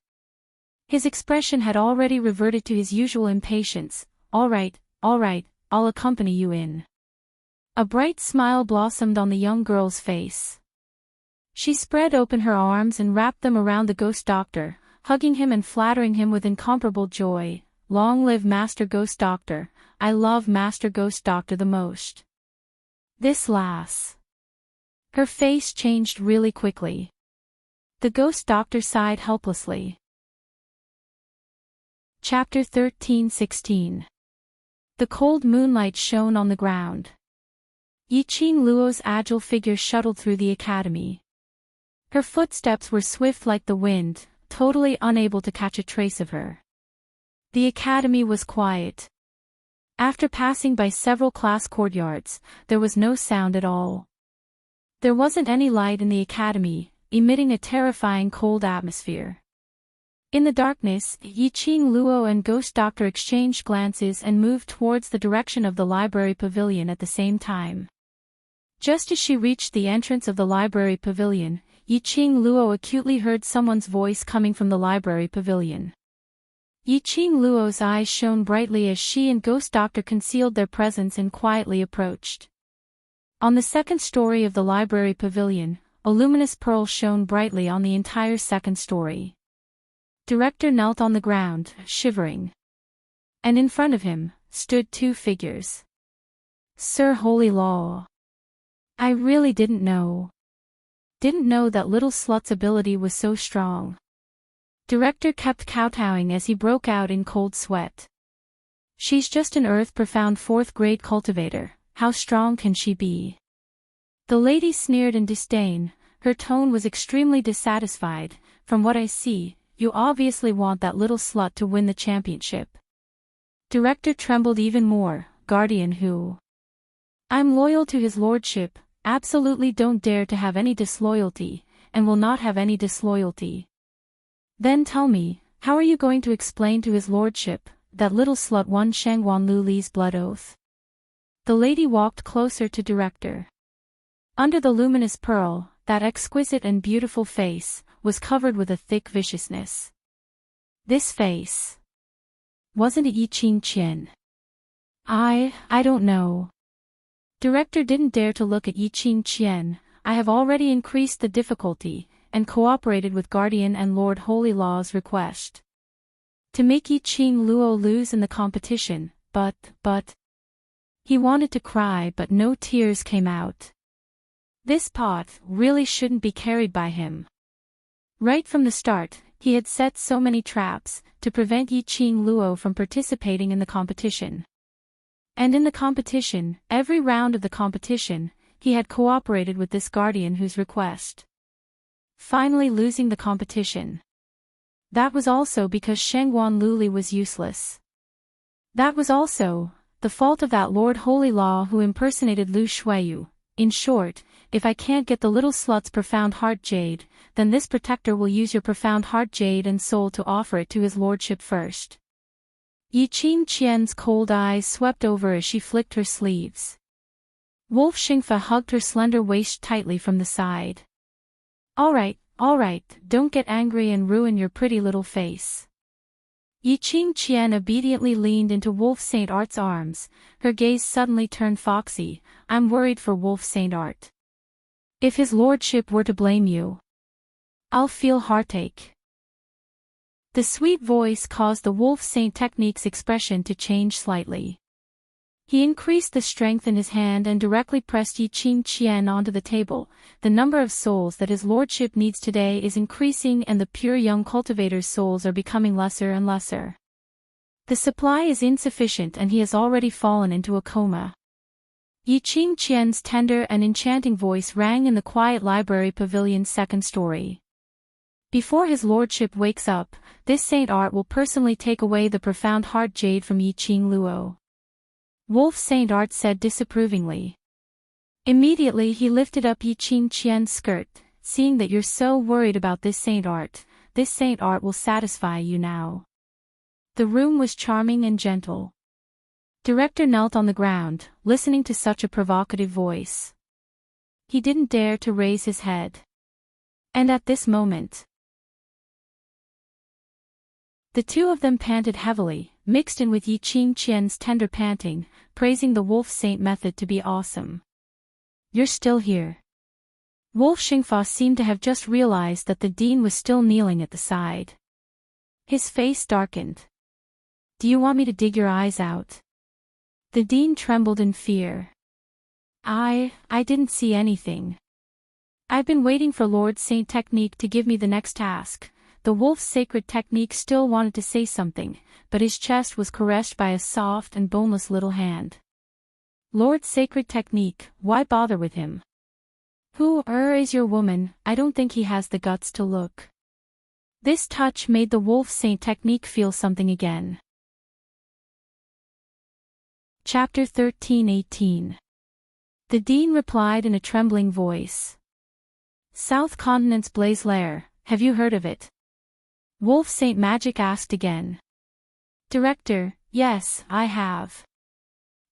His expression had already reverted to his usual impatience. All right, I'll accompany you in. A bright smile blossomed on the young girl's face. She spread open her arms and wrapped them around the ghost doctor, hugging him and flattering him with incomparable joy. Long live Master Ghost Doctor, I love Master Ghost Doctor the most. This lass. Her face changed really quickly. The ghost doctor sighed helplessly. Chapter 13:16. The cold moonlight shone on the ground. Yiqing Luo's agile figure shuttled through the academy. Her footsteps were swift like the wind, totally unable to catch a trace of her. The academy was quiet. After passing by several class courtyards, there was no sound at all. There wasn't any light in the academy, emitting a terrifying cold atmosphere. In the darkness, Yiqing Luo and Ghost Doctor exchanged glances and moved towards the direction of the library pavilion at the same time. Just as she reached the entrance of the library pavilion, Yiqing Luo acutely heard someone's voice coming from the library pavilion. Yiqing Luo's eyes shone brightly as she and Ghost Doctor concealed their presence and quietly approached. On the 2nd story of the library pavilion, a luminous pearl shone brightly on the entire 2nd story. Director knelt on the ground, shivering. And in front of him, stood 2 figures. Sir Holy Law. I really didn't know. Didn't know that little slut's ability was so strong. Director kept kowtowing as he broke out in cold sweat. She's just an earth-profound 4th grade cultivator, how strong can she be? The lady sneered in disdain, her tone was extremely dissatisfied. From what I see, you obviously want that little slut to win the championship. Director trembled even more. Guardian who? I'm loyal to his lordship, absolutely don't dare to have any disloyalty, and will not have any disloyalty. Then tell me, how are you going to explain to his lordship, that little slut won Shangguan Lu Li's blood oath? The lady walked closer to Director. Under the luminous pearl, that exquisite and beautiful face, was covered with a thick viciousness. This face. Wasn't it Yiqing Qian? I don't know. Director didn't dare to look at Yiqing Qian. I have already increased the difficulty, and cooperated with Guardian and Lord Holy Law's request. To make Yiqing Luo lose in the competition, but... He wanted to cry but no tears came out. This pot really shouldn't be carried by him. Right from the start, he had set so many traps, to prevent Yiqing Luo from participating in the competition. And in the competition, every round of the competition, he had cooperated with this guardian whose request. Finally losing the competition. That was also because Shangguan Luli was useless. That was also the fault of that Lord Holy Law who impersonated Lu Shuiyu. In short, if I can't get the little slut's profound heart jade, then this protector will use your profound heart jade and soul to offer it to his lordship first. Yiqing Qian's cold eyes swept over as she flicked her sleeves. Wolf Xingfa hugged her slender waist tightly from the side. All right, don't get angry and ruin your pretty little face. Yiqing Qian obediently leaned into Wolf Saint Art's arms, her gaze suddenly turned foxy. I'm worried for Wolf Saint Art. If his lordship were to blame you, I'll feel heartache. The sweet voice caused the Wolf Saint technique's expression to change slightly. He increased the strength in his hand and directly pressed Yiqing Qian onto the table. The number of souls that his lordship needs today is increasing and the pure young cultivator's souls are becoming lesser and lesser. The supply is insufficient and he has already fallen into a coma. Yiqing Qian's tender and enchanting voice rang in the quiet library pavilion's 2nd story. Before his lordship wakes up, this Saint Art will personally take away the profound heart jade from Yi Qing Luo. Wolf Saint Art said disapprovingly. Immediately he lifted up Yi Qing Qian's skirt, seeing that you're so worried about this Saint Art will satisfy you now. The room was charming and gentle. Director knelt on the ground, listening to such a provocative voice. He didn't dare to raise his head. And at this moment, the two of them panted heavily, mixed in with Yi Qing Qian's tender panting, praising the wolf saint method to be awesome. You're still here. Wolf Xingfa seemed to have just realized that the dean was still kneeling at the side. His face darkened. Do you want me to dig your eyes out? The dean trembled in fear. I didn't see anything. I've been waiting for Lord Saint Technique to give me the next task. The wolf's sacred technique still wanted to say something, but his chest was caressed by a soft and boneless little hand. Lord Sacred Technique, why bother with him? Who is your woman? I don't think he has the guts to look. This touch made the wolf Saint Technique feel something again. Chapter 13:18. The dean replied in a trembling voice. South Continent's Blaze Lair, have you heard of it? Wolf Saint Magic asked again. Director, yes, I have.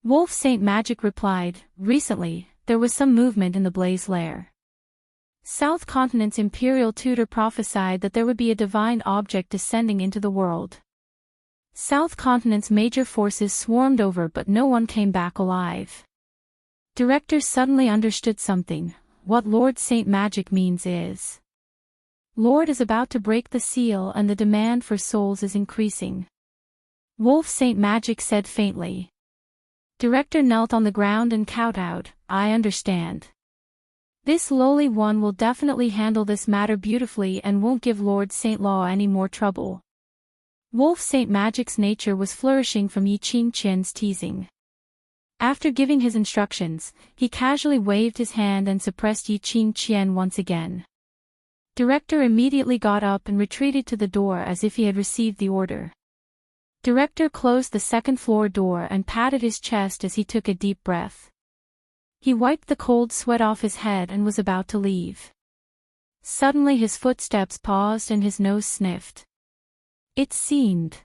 Wolf Saint Magic replied, recently, there was some movement in the Blaze Lair. South Continent's imperial tutor prophesied that there would be a divine object descending into the world. South Continent's major forces swarmed over but no one came back alive. Director suddenly understood something. What Lord Saint Magic means is, Lord is about to break the seal and the demand for souls is increasing. Wolf Saint Magic said faintly. Director knelt on the ground and kowtowed, I understand. This lowly one will definitely handle this matter beautifully and won't give Lord Saint Law any more trouble. Wolf Saint Magic's nature was flourishing from Yi Qing Qian's teasing. After giving his instructions, he casually waved his hand and suppressed Yi Qing Qian once again. Director immediately got up and retreated to the door as if he had received the order. Director closed the second-floor door and patted his chest as he took a deep breath. He wiped the cold sweat off his head and was about to leave. Suddenly his footsteps paused and his nose sniffed. It seemed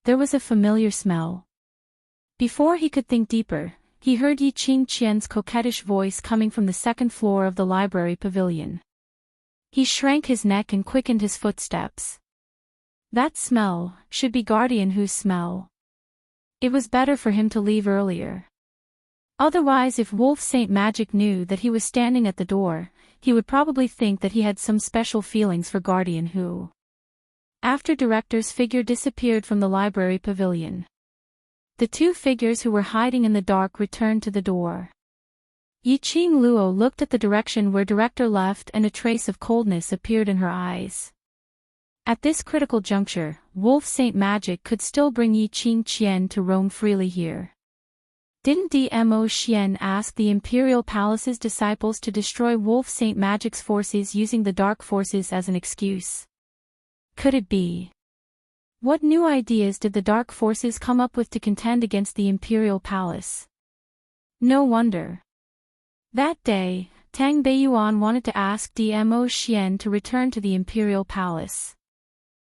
there was a familiar smell. Before he could think deeper, he heard Yi Qing Qian's coquettish voice coming from the second floor of the library pavilion. He shrank his neck and quickened his footsteps. That smell should be Guardian Hu's smell. It was better for him to leave earlier. Otherwise, if Wolf Saint Magic knew that he was standing at the door, he would probably think that he had some special feelings for Guardian Hu. After Director's figure disappeared from the library pavilion, the two figures who were hiding in the dark returned to the door. Yi Qing Luo looked at the direction where Director left and a trace of coldness appeared in her eyes. At this critical juncture, Wolf Saint Magic could still bring Yi Qing Qian to roam freely here. Didn't Dmo Xian ask the Imperial Palace's disciples to destroy Wolf Saint Magic's forces using the dark forces as an excuse? Could it be? What new ideas did the dark forces come up with to contend against the Imperial Palace? No wonder. That day, Tang Beiyuan wanted to ask Dmo Xian to return to the Imperial Palace.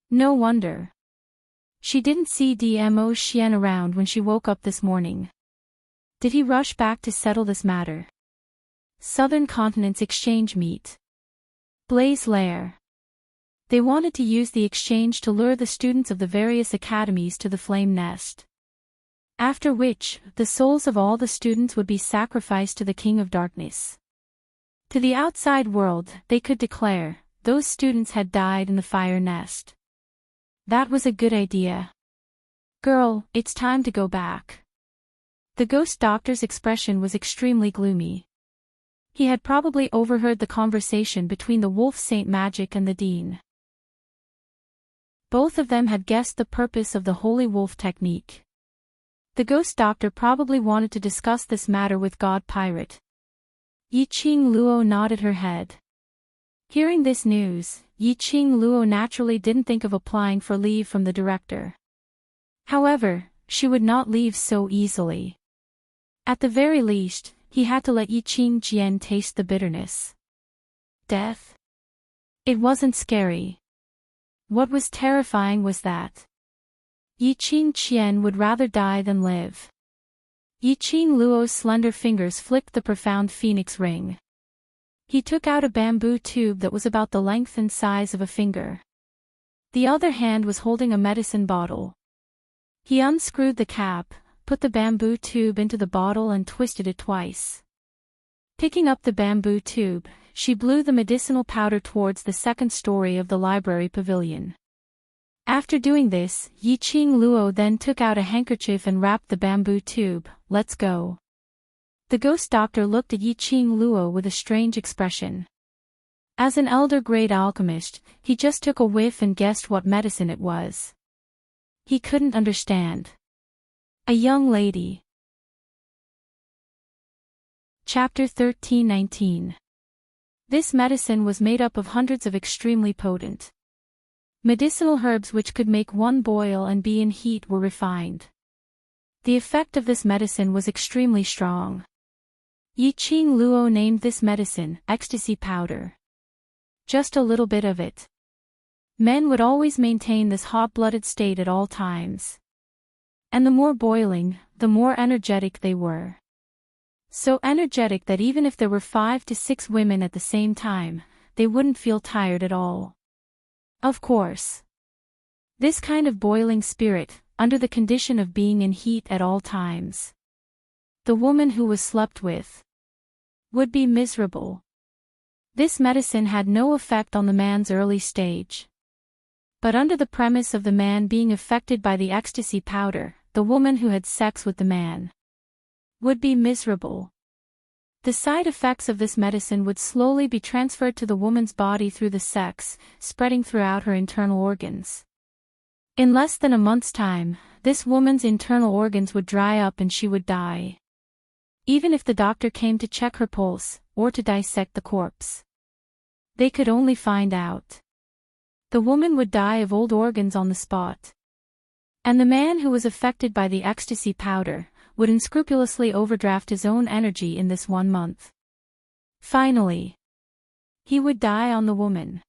No wonder. She didn't see Dmo Xian around when she woke up this morning. Did he rush back to settle this matter? Southern Continent's exchange meet. Blaze Lair. They wanted to use the exchange to lure the students of the various academies to the flame nest. After which, the souls of all the students would be sacrificed to the King of Darkness. To the outside world, they could declare, those students had died in the fire nest. That was a good idea. Girl, it's time to go back. The ghost doctor's expression was extremely gloomy. He had probably overheard the conversation between the Wolf Saint Magic and the Dean. Both of them had guessed the purpose of the Holy Wolf technique. The ghost doctor probably wanted to discuss this matter with God Pirate. Yi Qing Luo nodded her head. Hearing this news, Yiqing Luo naturally didn't think of applying for leave from the director. However, she would not leave so easily. At the very least, he had to let Yiqing Qian taste the bitterness. Death? It wasn't scary. What was terrifying was that Yiqing Qian would rather die than live. Yiqing Luo's slender fingers flicked the profound phoenix ring. He took out a bamboo tube that was about the length and size of a finger. The other hand was holding a medicine bottle. He unscrewed the cap, put the bamboo tube into the bottle and twisted it twice. Picking up the bamboo tube, she blew the medicinal powder towards the second story of the library pavilion. After doing this, Yiqing Luo then took out a handkerchief and wrapped the bamboo tube. "Let's go." The ghost doctor looked at Yiqing Luo with a strange expression. As an elder-grade alchemist, he just took a whiff and guessed what medicine it was. He couldn't understand. A young lady. Chapter 13:19. This medicine was made up of hundreds of extremely potent medicinal herbs which could make one boil and be in heat were refined. The effect of this medicine was extremely strong. Yiqing Luo named this medicine ecstasy powder. Just a little bit of it. Men would always maintain this hot-blooded state at all times. And the more boiling, the more energetic they were. So energetic that even if there were 5 to 6 women at the same time, they wouldn't feel tired at all. Of course. This kind of boiling spirit, under the condition of being in heat at all times. The woman who was slept with would be miserable. This medicine had no effect on the man's early stage. But under the premise of the man being affected by the ecstasy powder, the woman who had sex with the man would be miserable. The side effects of this medicine would slowly be transferred to the woman's body through the sex, spreading throughout her internal organs. In less than a month's time, this woman's internal organs would dry up and she would die. Even if the doctor came to check her pulse, or to dissect the corpse, they could only find out. The woman would die of old organs on the spot. And the man who was affected by the ecstasy powder would unscrupulously overdraft his own energy in this 1 month. Finally, he would die on the woman.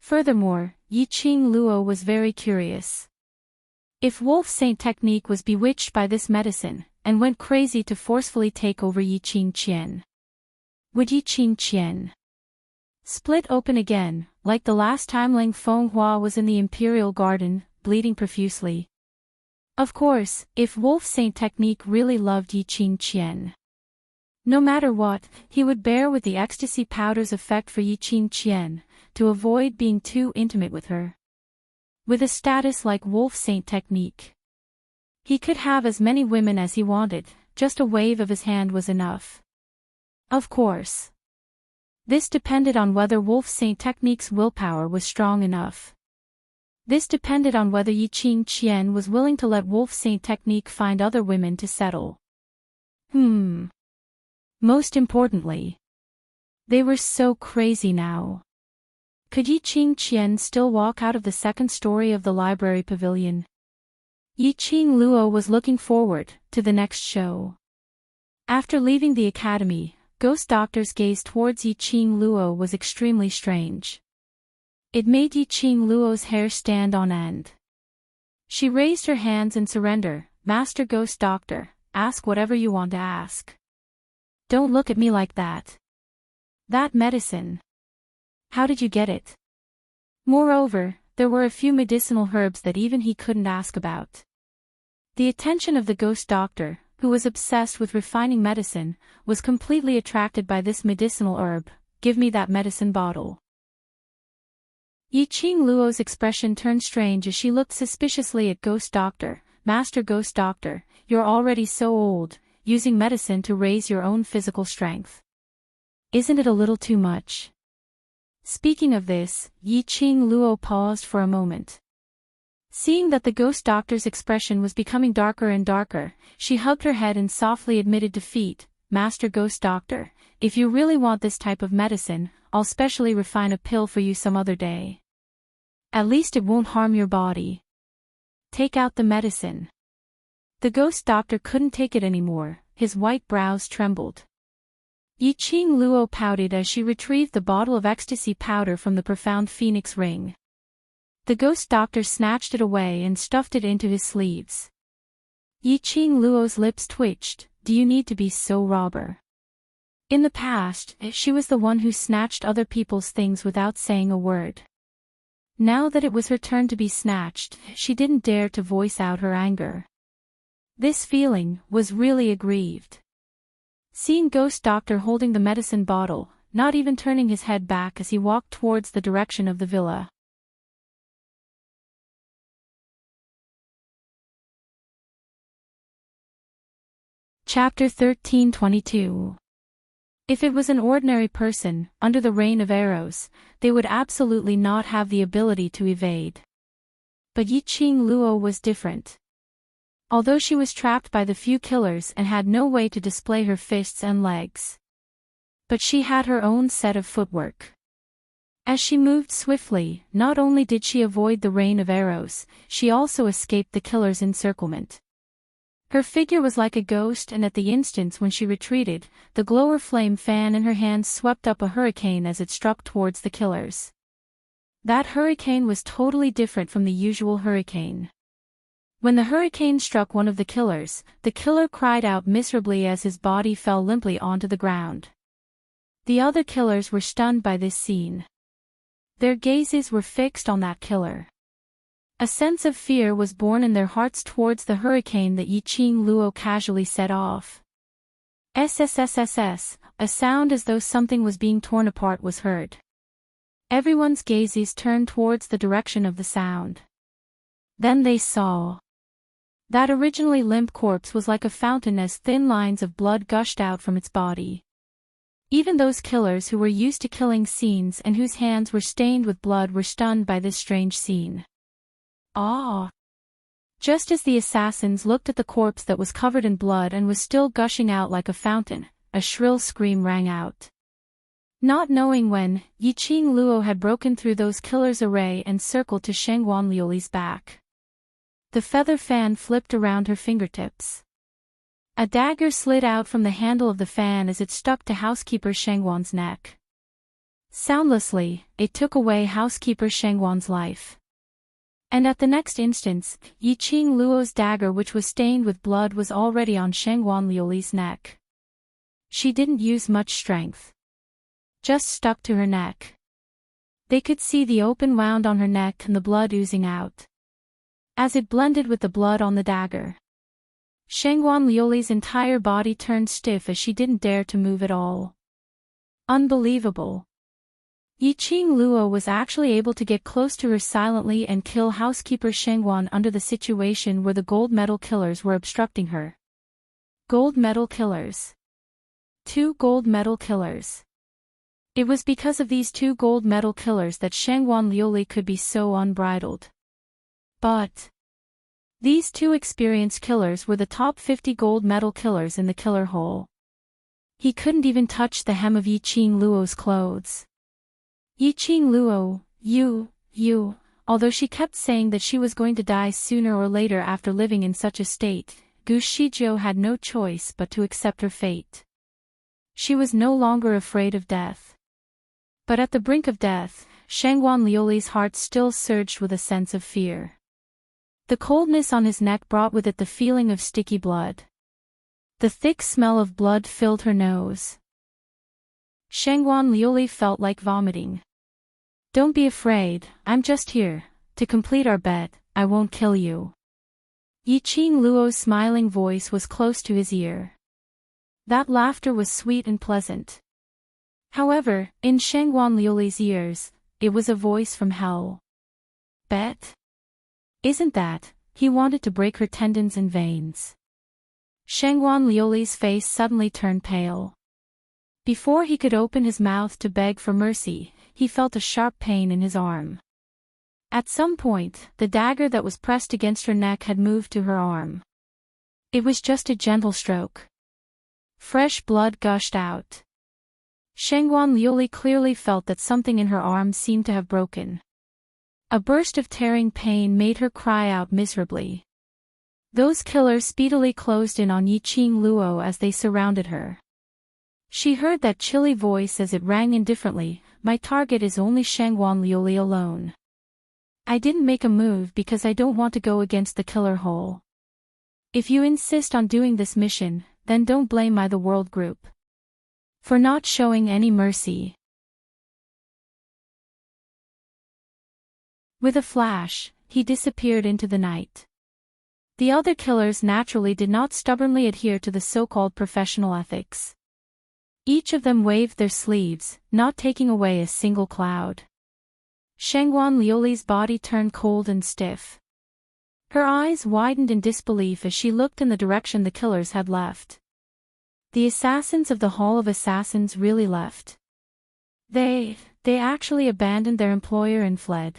Furthermore, Yiqing Luo was very curious. If Wolf Saint technique was bewitched by this medicine, and went crazy to forcefully take over Yiqing Qian, would Yiqing Qian split open again, like the last time Ling Fenghua was in the imperial garden, bleeding profusely? Of course, if Wolf Saint technique really loved Yiqing Qian, no matter what, he would bear with the ecstasy powder's effect for Yiqing Qian, to avoid being too intimate with her. With a status like Wolf Saint technique, he could have as many women as he wanted, just a wave of his hand was enough. Of course, this depended on whether Wolf Saint technique's willpower was strong enough. This depended on whether Yiqing Qian was willing to let Wolf Saint technique find other women to settle. Most importantly, they were so crazy now. Could Yiqing Qian still walk out of the second story of the library pavilion? Yiqing Luo was looking forward to the next show. After leaving the academy, Ghost Doctor's gaze towards Yiqing Luo was extremely strange. It made Yiqing Luo's hair stand on end. She raised her hands in surrender. "Master Ghost Doctor, ask whatever you want to ask. Don't look at me like that. That medicine. How did you get it?" Moreover, there were a few medicinal herbs that even he couldn't ask about. The attention of the Ghost Doctor, who was obsessed with refining medicine, was completely attracted by this medicinal herb. "Give me that medicine bottle." Yiqing Luo's expression turned strange as she looked suspiciously at Ghost Doctor. "Master Ghost Doctor, you're already so old, using medicine to raise your own physical strength. Isn't it a little too much?" Speaking of this, Yiqing Luo paused for a moment. Seeing that the Ghost Doctor's expression was becoming darker and darker, she hugged her head and softly admitted defeat. "Master Ghost Doctor, if you really want this type of medicine, I'll specially refine a pill for you some other day. At least it won't harm your body. Take out the medicine." The ghost doctor couldn't take it anymore, his white brows trembled. Yiqing Luo pouted as she retrieved the bottle of ecstasy powder from the profound phoenix ring. The ghost doctor snatched it away and stuffed it into his sleeves. Yiqing Luo's lips twitched. "Do you need to be so robber?" In the past, she was the one who snatched other people's things without saying a word. Now that it was her turn to be snatched, she didn't dare to voice out her anger. This feeling was really aggrieved. Seeing Ghost Doctor holding the medicine bottle, not even turning his head back as he walked towards the direction of the villa. Chapter 13:22. If it was an ordinary person, under the rain of arrows, they would absolutely not have the ability to evade. But Yiqing Luo was different. Although she was trapped by the few killers and had no way to display her fists and legs. But she had her own set of footwork. As she moved swiftly, not only did she avoid the rain of arrows, she also escaped the killer's encirclement. Her figure was like a ghost, and at the instant when she retreated, the glower flame fan in her hands swept up a hurricane as it struck towards the killers. That hurricane was totally different from the usual hurricane. When the hurricane struck one of the killers, the killer cried out miserably as his body fell limply onto the ground. The other killers were stunned by this scene. Their gazes were fixed on that killer. A sense of fear was born in their hearts towards the hurricane that Yiqing Luo casually set off. SSSSS, a sound as though something was being torn apart was heard. Everyone's gazes turned towards the direction of the sound. Then they saw. That originally limp corpse was like a fountain as thin lines of blood gushed out from its body. Even those killers who were used to killing scenes and whose hands were stained with blood were stunned by this strange scene. Ah! Just as the assassins looked at the corpse that was covered in blood and was still gushing out like a fountain, a shrill scream rang out. Not knowing when, Yiqing Luo had broken through those killers' array and circled to Shengguan Liuli's back. The feather fan flipped around her fingertips. A dagger slid out from the handle of the fan as it stuck to housekeeper Shengguan's neck. Soundlessly, it took away housekeeper Shengguan's life. And at the next instant, Yiqing Luo's dagger, which was stained with blood, was already on Shengguan Liuli's neck. She didn't use much strength. Just stuck to her neck. They could see the open wound on her neck and the blood oozing out. As it blended with the blood on the dagger, Shengguan Liuli's entire body turned stiff as she didn't dare to move at all. Unbelievable. Yiqing Luo was actually able to get close to her silently and kill housekeeper Shengguan under the situation where the gold medal killers were obstructing her. Gold medal killers. 2 gold medal killers. It was because of these 2 gold medal killers that Shengguan Liuli could be so unbridled. But these 2 experienced killers were the top 50 gold medal killers in the killer hole. He couldn't even touch the hem of Yiqing Luo's clothes. Yiqing Luo, you, although she kept saying that she was going to die sooner or later after living in such a state, Gu Shijiu had no choice but to accept her fate. She was no longer afraid of death. But at the brink of death, Shengguan Liuli's heart still surged with a sense of fear. The coldness on his neck brought with it the feeling of sticky blood. The thick smell of blood filled her nose. Shengguan Liuli felt like vomiting. Don't be afraid, I'm just here, to complete our bet, I won't kill you. Yiqing Luo's smiling voice was close to his ear. That laughter was sweet and pleasant. However, in Shengguan Liuli's ears, it was a voice from hell. Bet? Isn't that, he wanted to break her tendons and veins. Shengguan Liuli's face suddenly turned pale. Before he could open his mouth to beg for mercy, he felt a sharp pain in his arm. At some point, the dagger that was pressed against her neck had moved to her arm. It was just a gentle stroke. Fresh blood gushed out. Shangguan Liuli clearly felt that something in her arm seemed to have broken. A burst of tearing pain made her cry out miserably. Those killers speedily closed in on Yiqing Luo as they surrounded her. She heard that chilly voice as it rang indifferently, "My target is only Shangguan Liuli alone. I didn't make a move because I don't want to go against the killer whole. If you insist on doing this mission, then don't blame the world group for not showing any mercy." With a flash, he disappeared into the night. The other killers naturally did not stubbornly adhere to the so-called professional ethics. Each of them waved their sleeves, not taking away a single cloud. Shangguan Liuli's body turned cold and stiff. Her eyes widened in disbelief as she looked in the direction the killers had left. The assassins of the Hall of Assassins really left. They actually abandoned their employer and fled.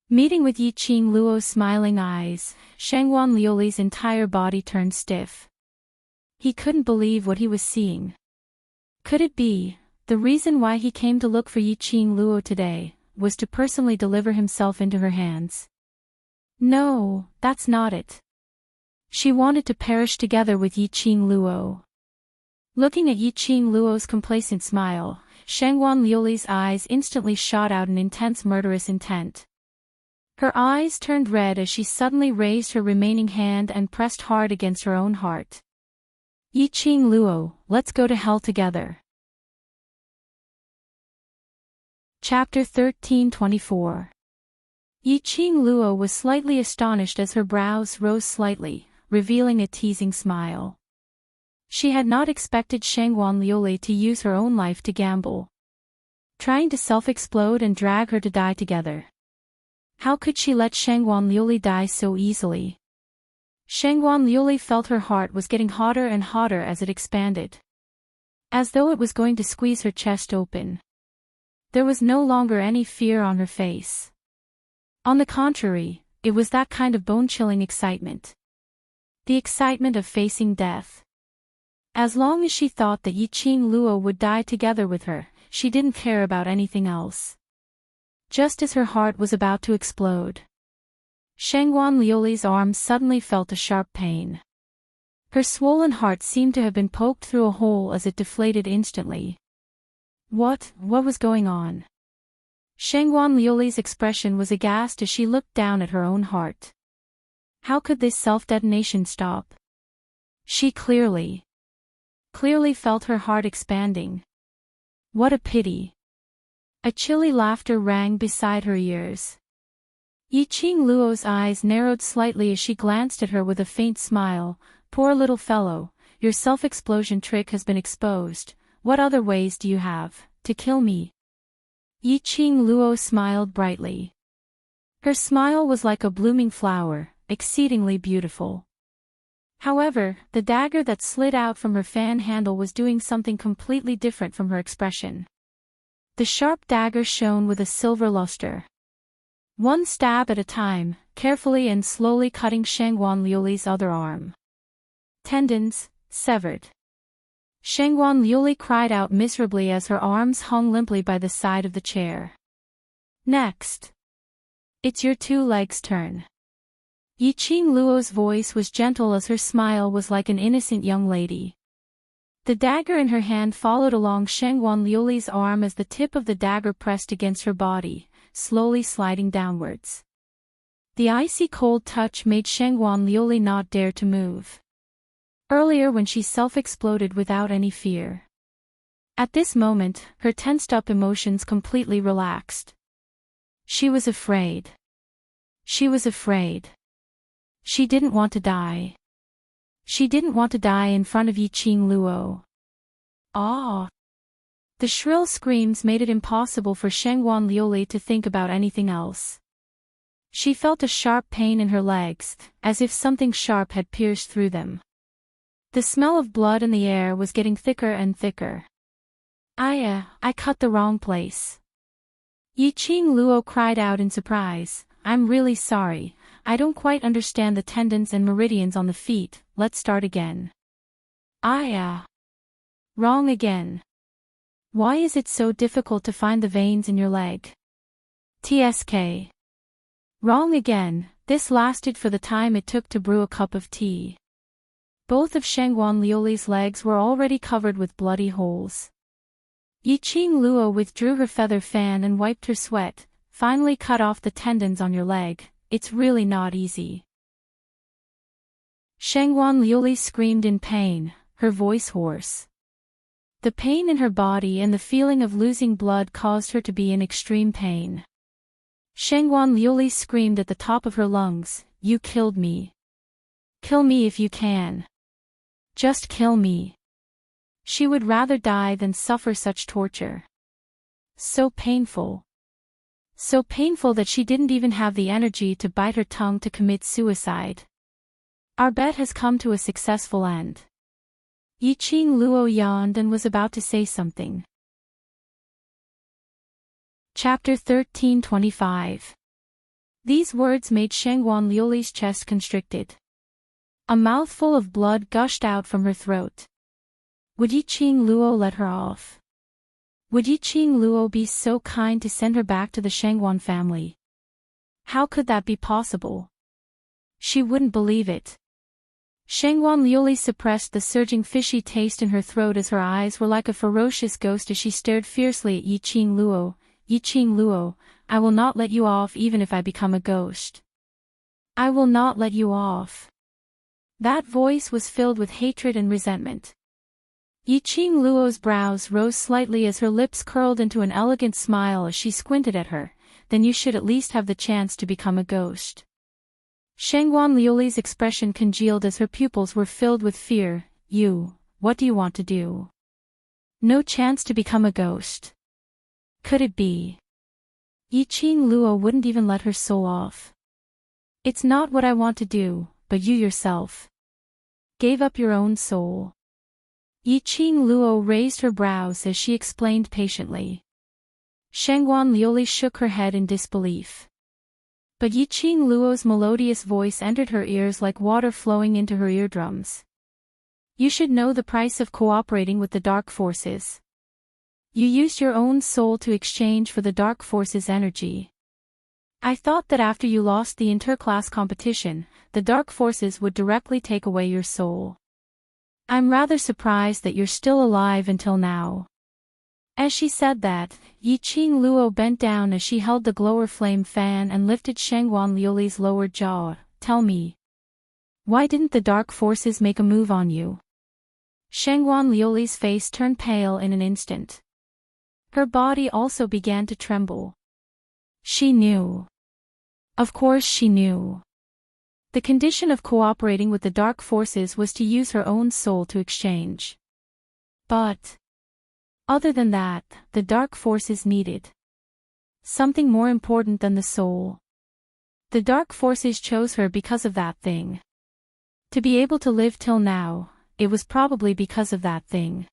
Meeting with Yiqing Luo's smiling eyes, Shangguan Liuli's entire body turned stiff. He couldn't believe what he was seeing. Could it be, the reason why he came to look for Yiqing Luo today, was to personally deliver himself into her hands? No, that's not it. She wanted to perish together with Yiqing Luo. Looking at Yiqing Luo's complacent smile, Shangguan Liuli's eyes instantly shot out an intense murderous intent. Her eyes turned red as she suddenly raised her remaining hand and pressed hard against her own heart. "Yiqing Luo, let's go to hell together." Chapter 13:24. Yiqing Luo was slightly astonished as her brows rose slightly, revealing a teasing smile. She had not expected Shangguan Liuli to use her own life to gamble, trying to self-explode and drag her to die together. How could she let Shangguan Liuli die so easily? Shangguan Liuli felt her heart was getting hotter and hotter as it expanded, as though it was going to squeeze her chest open. There was no longer any fear on her face. On the contrary, it was that kind of bone-chilling excitement. The excitement of facing death. As long as she thought that Yiqing Luo would die together with her, she didn't care about anything else. Just as her heart was about to explode, Shangguan Liuli's arm suddenly felt a sharp pain. Her swollen heart seemed to have been poked through a hole as it deflated instantly. What was going on? Shangguan Liuli's expression was aghast as she looked down at her own heart. How could this self-detonation stop? She clearly felt her heart expanding. What a pity. A chilly laughter rang beside her ears. Yiqing Luo's eyes narrowed slightly as she glanced at her with a faint smile. "Poor little fellow, your self-explosion trick has been exposed. What other ways do you have to kill me?" Yiqing Luo smiled brightly. Her smile was like a blooming flower, exceedingly beautiful. However, the dagger that slid out from her fan handle was doing something completely different from her expression. The sharp dagger shone with a silver luster. One stab at a time, carefully and slowly cutting Shangguan Liuli's other arm. Tendons severed. Shangguan Liuli cried out miserably as her arms hung limply by the side of the chair. "Next. It's your two legs' turn." Yiqing Luo's voice was gentle as her smile was like an innocent young lady. The dagger in her hand followed along Shangguan Liuli's arm as the tip of the dagger pressed against her body, slowly sliding downwards. The icy cold touch made Shangguan Liuli not dare to move. Earlier when she self-exploded without any fear. At this moment, her tensed-up emotions completely relaxed. She was afraid. She was afraid. She didn't want to die. She didn't want to die in front of Yiqing Luo. Ah! The shrill screams made it impossible for Shangguan Liuli to think about anything else. She felt a sharp pain in her legs, as if something sharp had pierced through them. The smell of blood in the air was getting thicker and thicker. I cut the wrong place." Yiqing Luo cried out in surprise. "I'm really sorry. I don't quite understand the tendons and meridians on the feet. Let's start again." Wrong again." Why is it so difficult to find the veins in your leg? TSK. Wrong again, this lasted for the time it took to brew a cup of tea. Both of Shangguan Liuli's legs were already covered with bloody holes. Yiqing Luo withdrew her feather fan and wiped her sweat. Finally cut off the tendons on your leg, it's really not easy. Shangguan Liuli screamed in pain, her voice hoarse. The pain in her body and the feeling of losing blood caused her to be in extreme pain. Shangguan Liuli screamed at the top of her lungs, "You killed me. Kill me if you can. Just kill me." She would rather die than suffer such torture. So painful. So painful that she didn't even have the energy to bite her tongue to commit suicide. Our bet has come to a successful end. Yiqing Luo yawned and was about to say something. Chapter 1325. These words made Shangguan Liuli's chest constricted. A mouthful of blood gushed out from her throat. Would Yiqing Luo let her off? Would Yiqing Luo be so kind to send her back to the Shangguan family? How could that be possible? She wouldn't believe it. Shangguan Liuli suppressed the surging fishy taste in her throat as her eyes were like a ferocious ghost as she stared fiercely at Yiqing Luo. "Yiqing Luo, I will not let you off even if I become a ghost. I will not let you off." That voice was filled with hatred and resentment. Yiqing Luo's brows rose slightly as her lips curled into an elegant smile as she squinted at her. "Then you should at least have the chance to become a ghost." Shangguan Liuli's expression congealed as her pupils were filled with fear. What do you want to do? No chance to become a ghost. Could it be? Yiqing Luo wouldn't even let her soul off. "It's not what I want to do, but you yourself gave up your own soul." Yiqing Luo raised her brows as she explained patiently. Shangguan Liuli shook her head in disbelief. But Yiqing Luo's melodious voice entered her ears like water flowing into her eardrums. "You should know the price of cooperating with the dark forces. You used your own soul to exchange for the dark forces' energy. I thought that after you lost the interclass competition, the dark forces would directly take away your soul. I'm rather surprised that you're still alive until now." As she said that, Yiqing Luo bent down as she held the glower flame fan and lifted Shangguan Liuli's lower jaw. "Tell me, why didn't the dark forces make a move on you?" Shangguan Liuli's face turned pale in an instant. Her body also began to tremble. She knew. Of course she knew. The condition of cooperating with the dark forces was to use her own soul to exchange. But other than that, the dark forces needed something more important than the soul. The dark forces chose her because of that thing. To be able to live till now, it was probably because of that thing.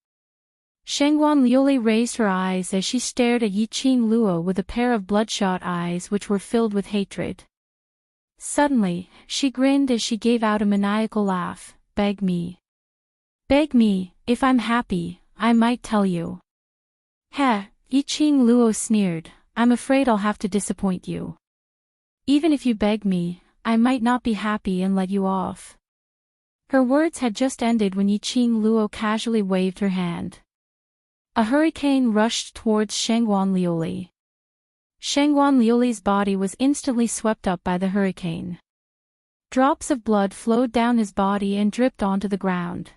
Shangguan Liuli raised her eyes as she stared at Yiqing Luo with a pair of bloodshot eyes which were filled with hatred. Suddenly, she grinned as she gave out a maniacal laugh. "Beg me. Beg me, if I'm happy, I might tell you." "Heh," Yiqing Luo sneered, "I'm afraid I'll have to disappoint you. Even if you beg me, I might not be happy and let you off." Her words had just ended when Yiqing Luo casually waved her hand. A hurricane rushed towards Shangguan Liuli. Shangguan Liuli's body was instantly swept up by the hurricane. Drops of blood flowed down his body and dripped onto the ground.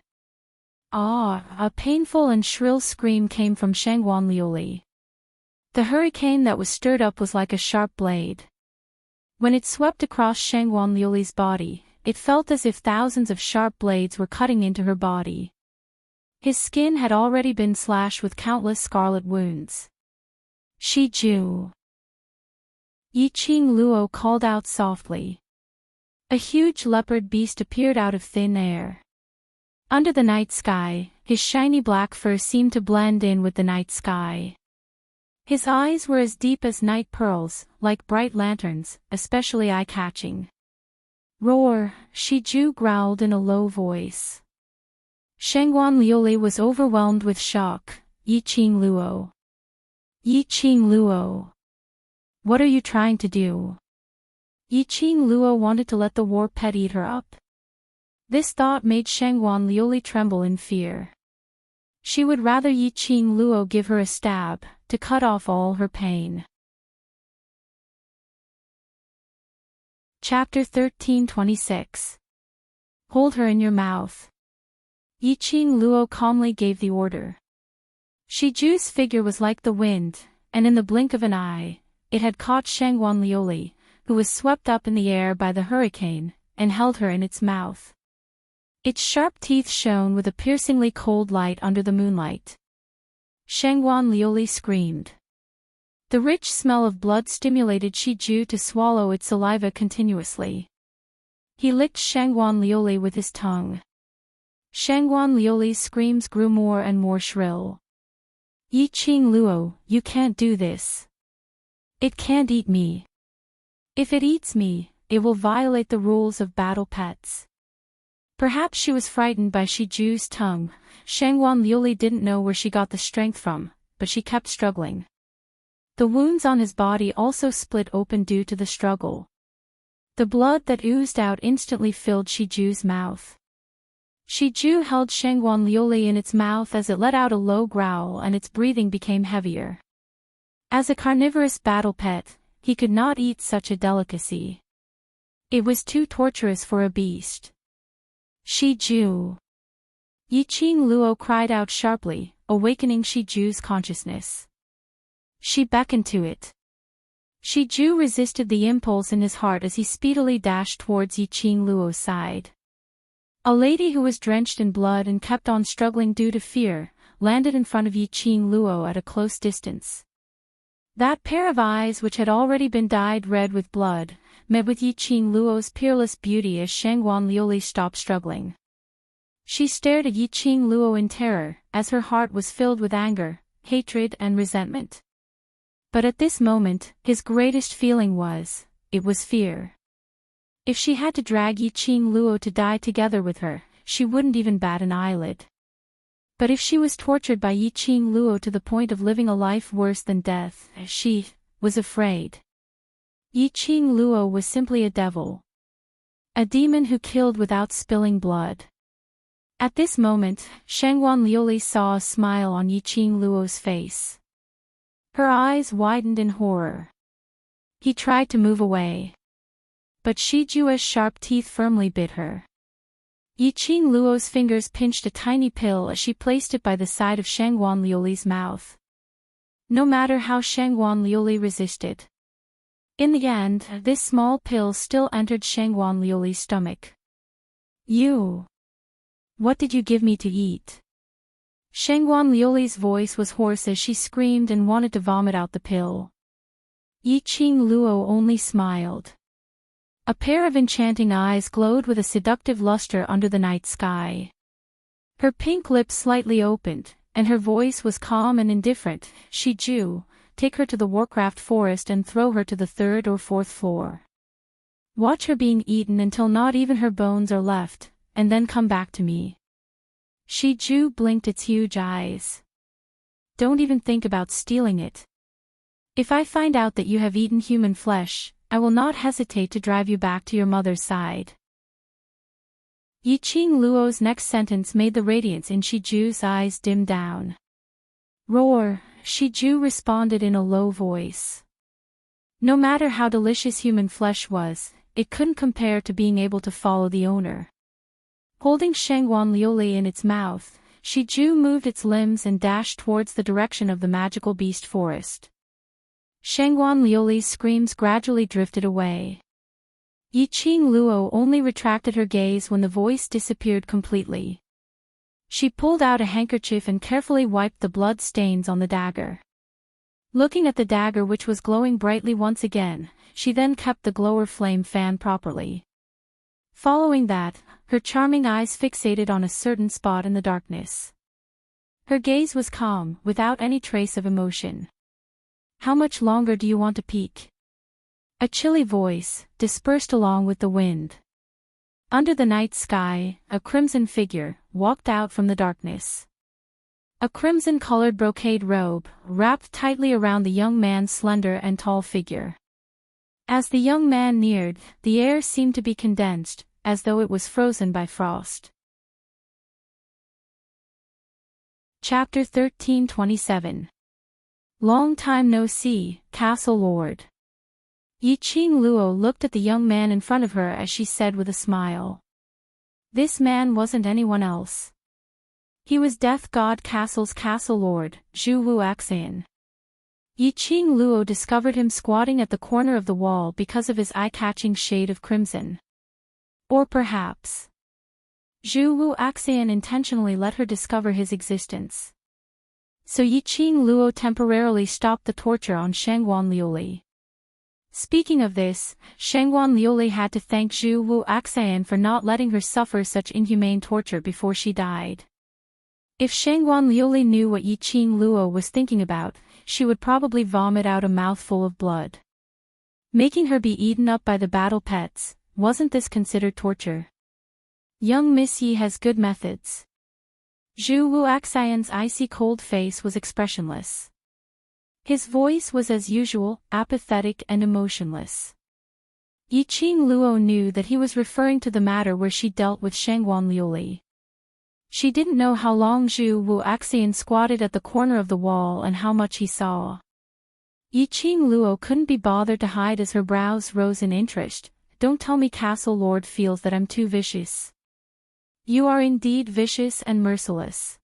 A painful and shrill scream came from Shangguan Liuli. The hurricane that was stirred up was like a sharp blade. When it swept across Shangguan Liuli's body, it felt as if thousands of sharp blades were cutting into her body. His skin had already been slashed with countless scarlet wounds. "Shiju!" Yiqing Luo called out softly. A huge leopard beast appeared out of thin air. Under the night sky, his shiny black fur seemed to blend in with the night sky. His eyes were as deep as night pearls, like bright lanterns, especially eye-catching. "Roar!" Shiju growled in a low voice. Shangguan Liuli was overwhelmed with shock. Yi Qing Luo. Yi Qing Luo. What are you trying to do? Yi Qing Luo wanted to let the war pet eat her up. This thought made Shangguan Liuli tremble in fear. She would rather Yi Qing Luo give her a stab, to cut off all her pain. Chapter 1326. Hold her in your mouth. Yi Qing Luo calmly gave the order. Shi Ju's figure was like the wind, and in the blink of an eye, it had caught Shangguan Liuli, who was swept up in the air by the hurricane, and held her in its mouth. Its sharp teeth shone with a piercingly cold light under the moonlight. Shangguan Liuli screamed. The rich smell of blood stimulated Shi Ju to swallow its saliva continuously. He licked Shangguan Liuli with his tongue. Shangguan Liuli's screams grew more and more shrill. Yi Qing Luo, you can't do this. It can't eat me. If it eats me, it will violate the rules of battle pets. Perhaps she was frightened by Shi Ju's tongue. Shangguan Liuli didn't know where she got the strength from, but she kept struggling. The wounds on his body also split open due to the struggle. The blood that oozed out instantly filled Shi Ju's mouth. Shi Ju held Shangguan Liuli in its mouth as it let out a low growl and its breathing became heavier. As a carnivorous battle pet, he could not eat such a delicacy. It was too torturous for a beast. Shi Ju. Yi Qing Luo cried out sharply, awakening Shi Ju's consciousness. She beckoned to it. Shi Ju resisted the impulse in his heart as he speedily dashed towards Yi Qing Luo's side. A lady who was drenched in blood and kept on struggling due to fear, landed in front of Yi Qing Luo at a close distance. That pair of eyes which had already been dyed red with blood, met with Yi Qing Luo's peerless beauty as Shangguan Liuli stopped struggling. She stared at Yi Qing Luo in terror, as her heart was filled with anger, hatred and resentment. But at this moment, his greatest feeling was fear. If she had to drag Yi Qing Luo to die together with her, she wouldn't even bat an eyelid. But if she was tortured by Yi Qing Luo to the point of living a life worse than death, she was afraid. Yi Qing Luo was simply a devil. A demon who killed without spilling blood. At this moment, Shangguan Liuli saw a smile on Yi Qing Luo's face. Her eyes widened in horror. He tried to move away. But Shi Ju's sharp teeth firmly bit her. Yi Qing Luo's fingers pinched a tiny pill as she placed it by the side of Shangguan Liuli's mouth. No matter how Shangguan Liuli resisted. In the end, this small pill still entered Shangguan Liuli's stomach. You! What did you give me to eat? Shangguan Liuli's voice was hoarse as she screamed and wanted to vomit out the pill. Yi Qing Luo only smiled. A pair of enchanting eyes glowed with a seductive luster under the night sky. Her pink lips slightly opened, and her voice was calm and indifferent. Shi Ju, take her to the Warcraft forest and throw her to the 3rd or 4th floor. Watch her being eaten until not even her bones are left, and then come back to me. Shi Ju blinked its huge eyes. Don't even think about stealing it. If I find out that you have eaten human flesh, I will not hesitate to drive you back to your mother's side. Yi Qing Luo's next sentence made the radiance in Shi Ju's eyes dim down. Roar, Shi Ju responded in a low voice. No matter how delicious human flesh was, it couldn't compare to being able to follow the owner. Holding Shangguan Liuli in its mouth, Shi Ju moved its limbs and dashed towards the direction of the magical beast forest. Shangguan Liuli's screams gradually drifted away. Yi Qing Luo only retracted her gaze when the voice disappeared completely. She pulled out a handkerchief and carefully wiped the blood stains on the dagger. Looking at the dagger which was glowing brightly once again, she then kept the glower flame fan properly. Following that, her charming eyes fixated on a certain spot in the darkness. Her gaze was calm, without any trace of emotion. How much longer do you want to peek? A chilly voice, dispersed along with the wind. Under the night sky, a crimson figure walked out from the darkness. A crimson-colored brocade robe, wrapped tightly around the young man's slender and tall figure. As the young man neared, the air seemed to be condensed, as though it was frozen by frost. Chapter 1327. Long time no see, Castle Lord. Yiqing Luo looked at the young man in front of her as she said with a smile. This man wasn't anyone else. He was Death God Castle's Castle Lord, Zhu Wuaxian. Yiqing Luo discovered him squatting at the corner of the wall because of his eye-catching shade of crimson. Or perhaps Zhu Wuaxian intentionally let her discover his existence. So Yiqing Luo temporarily stopped the torture on Shangguan Liuli. Speaking of this, Shangguan Liuli had to thank Zhu Wuaxian for not letting her suffer such inhumane torture before she died. If Shangguan Liuli knew what Yiqing Luo was thinking about, she would probably vomit out a mouthful of blood. Making her be eaten up by the battle pets, wasn't this considered torture? Young Miss Yi has good methods. Zhu Wuaxian's icy cold face was expressionless. His voice was as usual, apathetic and emotionless. Yiqing Luo knew that he was referring to the matter where she dealt with Shangguan Liuli. She didn't know how long Zhu Wuaxian squatted at the corner of the wall and how much he saw. Yiqing Luo couldn't be bothered to hide as her brows rose in interest. Don't tell me Castle Lord feels that I'm too vicious. You are indeed vicious and merciless.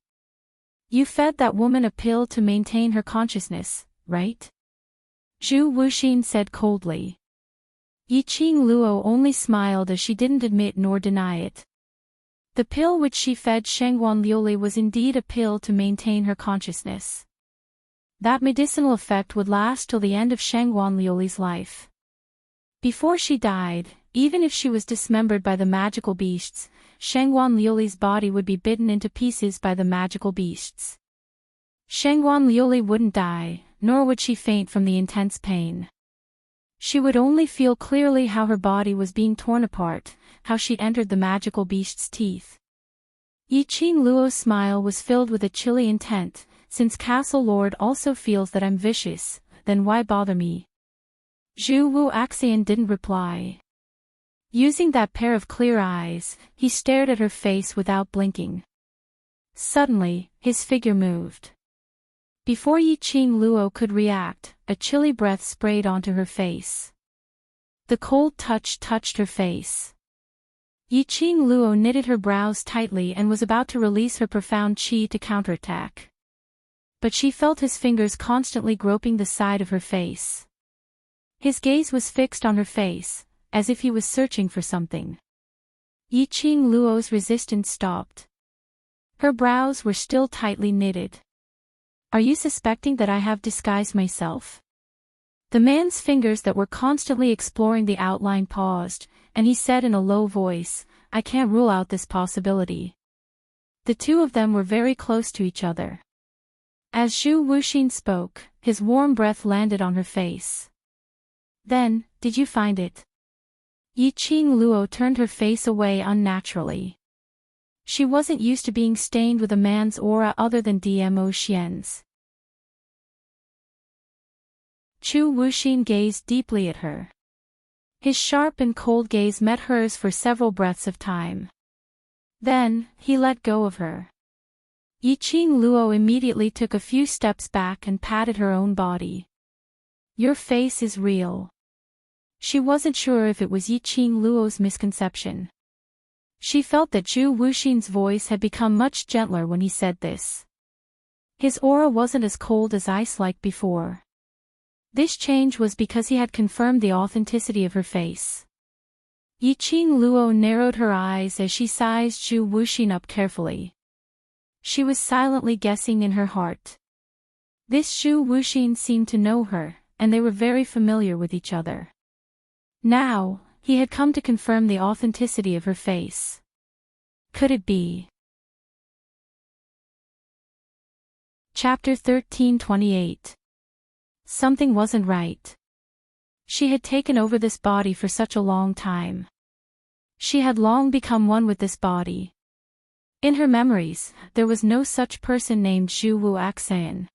You fed that woman a pill to maintain her consciousness, right? Zhu Wuxin said coldly. Yiqing Luo only smiled as she didn't admit nor deny it. The pill which she fed Shangguan Liuli was indeed a pill to maintain her consciousness. That medicinal effect would last till the end of Shangguan Liuli's life. Before she died, even if she was dismembered by the magical beasts, Shangguan Liuli's body would be bitten into pieces by the magical beasts. Shangguan Liuli wouldn't die, nor would she faint from the intense pain. She would only feel clearly how her body was being torn apart, how she'd entered the magical beast's teeth. Yiqing Luo's smile was filled with a chilly intent. Since Castle Lord also feels that I'm vicious, then why bother me? Zhu Wuaxian didn't reply. Using that pair of clear eyes, he stared at her face without blinking. Suddenly, his figure moved. Before Yiqing Luo could react, a chilly breath sprayed onto her face. The cold touch touched her face. Yiqing Luo knitted her brows tightly and was about to release her profound qi to counterattack. But she felt his fingers constantly groping the side of her face. His gaze was fixed on her face, as if he was searching for something. Yiqing Luo's resistance stopped. Her brows were still tightly knitted. Are you suspecting that I have disguised myself? The man's fingers that were constantly exploring the outline paused, and he said in a low voice, I can't rule out this possibility. The two of them were very close to each other. As Zhu Wuxin spoke, his warm breath landed on her face. Then, did you find it? Yiqing Luo turned her face away unnaturally. She wasn't used to being stained with a man's aura other than Dmo Xian's. Zhu Wuxin gazed deeply at her. His sharp and cold gaze met hers for several breaths of time. Then, he let go of her. Yiqing Luo immediately took a few steps back and patted her own body. Your face is real. She wasn't sure if it was Yiqing Luo's misconception. She felt that Zhu Wuxin's voice had become much gentler when he said this. His aura wasn't as cold as ice like before. This change was because he had confirmed the authenticity of her face. Yiqing Luo narrowed her eyes as she sized Zhu Wuxin up carefully. She was silently guessing in her heart. This Zhu Wuxin seemed to know her, and they were very familiar with each other. Now, he had come to confirm the authenticity of her face. Could it be? Chapter 1328. Something wasn't right. She had taken over this body for such a long time. She had long become one with this body. In her memories, there was no such person named Zhu Wu Axayan.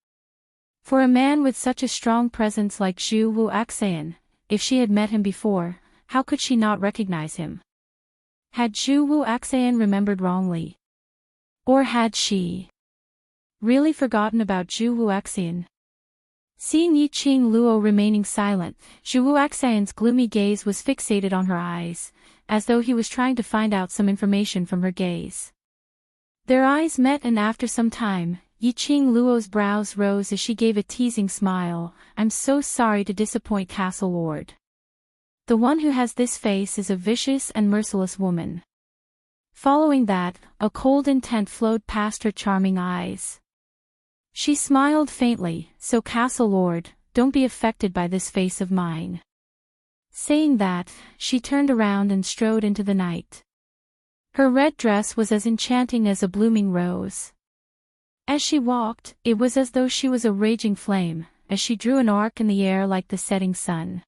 For a man with such a strong presence like Zhu Wu Axayan, if she had met him before, how could she not recognize him? Had Zhu Wu Axayan remembered wrongly? Or had she really forgotten about Zhu Wu Axayan? Seeing Yiqing Luo remaining silent, Zhu Wu Axayan's gloomy gaze was fixated on her eyes, as though he was trying to find out some information from her gaze. Their eyes met, and after some time, Yiqing Luo's brows rose as she gave a teasing smile. "I'm so sorry to disappoint Castle Lord. The one who has this face is a vicious and merciless woman." Following that, a cold intent flowed past her charming eyes. She smiled faintly. "So Castle Lord, don't be affected by this face of mine." Saying that, she turned around and strode into the night. Her red dress was as enchanting as a blooming rose. As she walked, it was as though she was a raging flame, as she drew an arc in the air like the setting sun.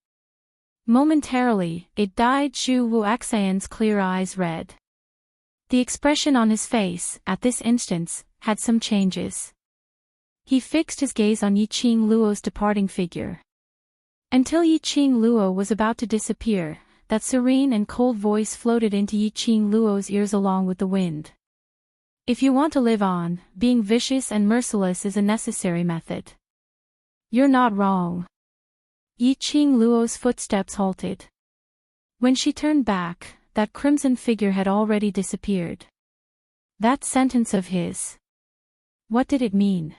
Momentarily, it dyed Zhu Wu Axayan's clear eyes red. The expression on his face, at this instance, had some changes. He fixed his gaze on Yiqing Luo's departing figure. Until Yiqing Luo was about to disappear, that serene and cold voice floated into Yiqing Luo's ears along with the wind. "If you want to live on, being vicious and merciless is a necessary method. You're not wrong." Yiqing Luo's footsteps halted. When she turned back, that crimson figure had already disappeared. That sentence of his. What did it mean?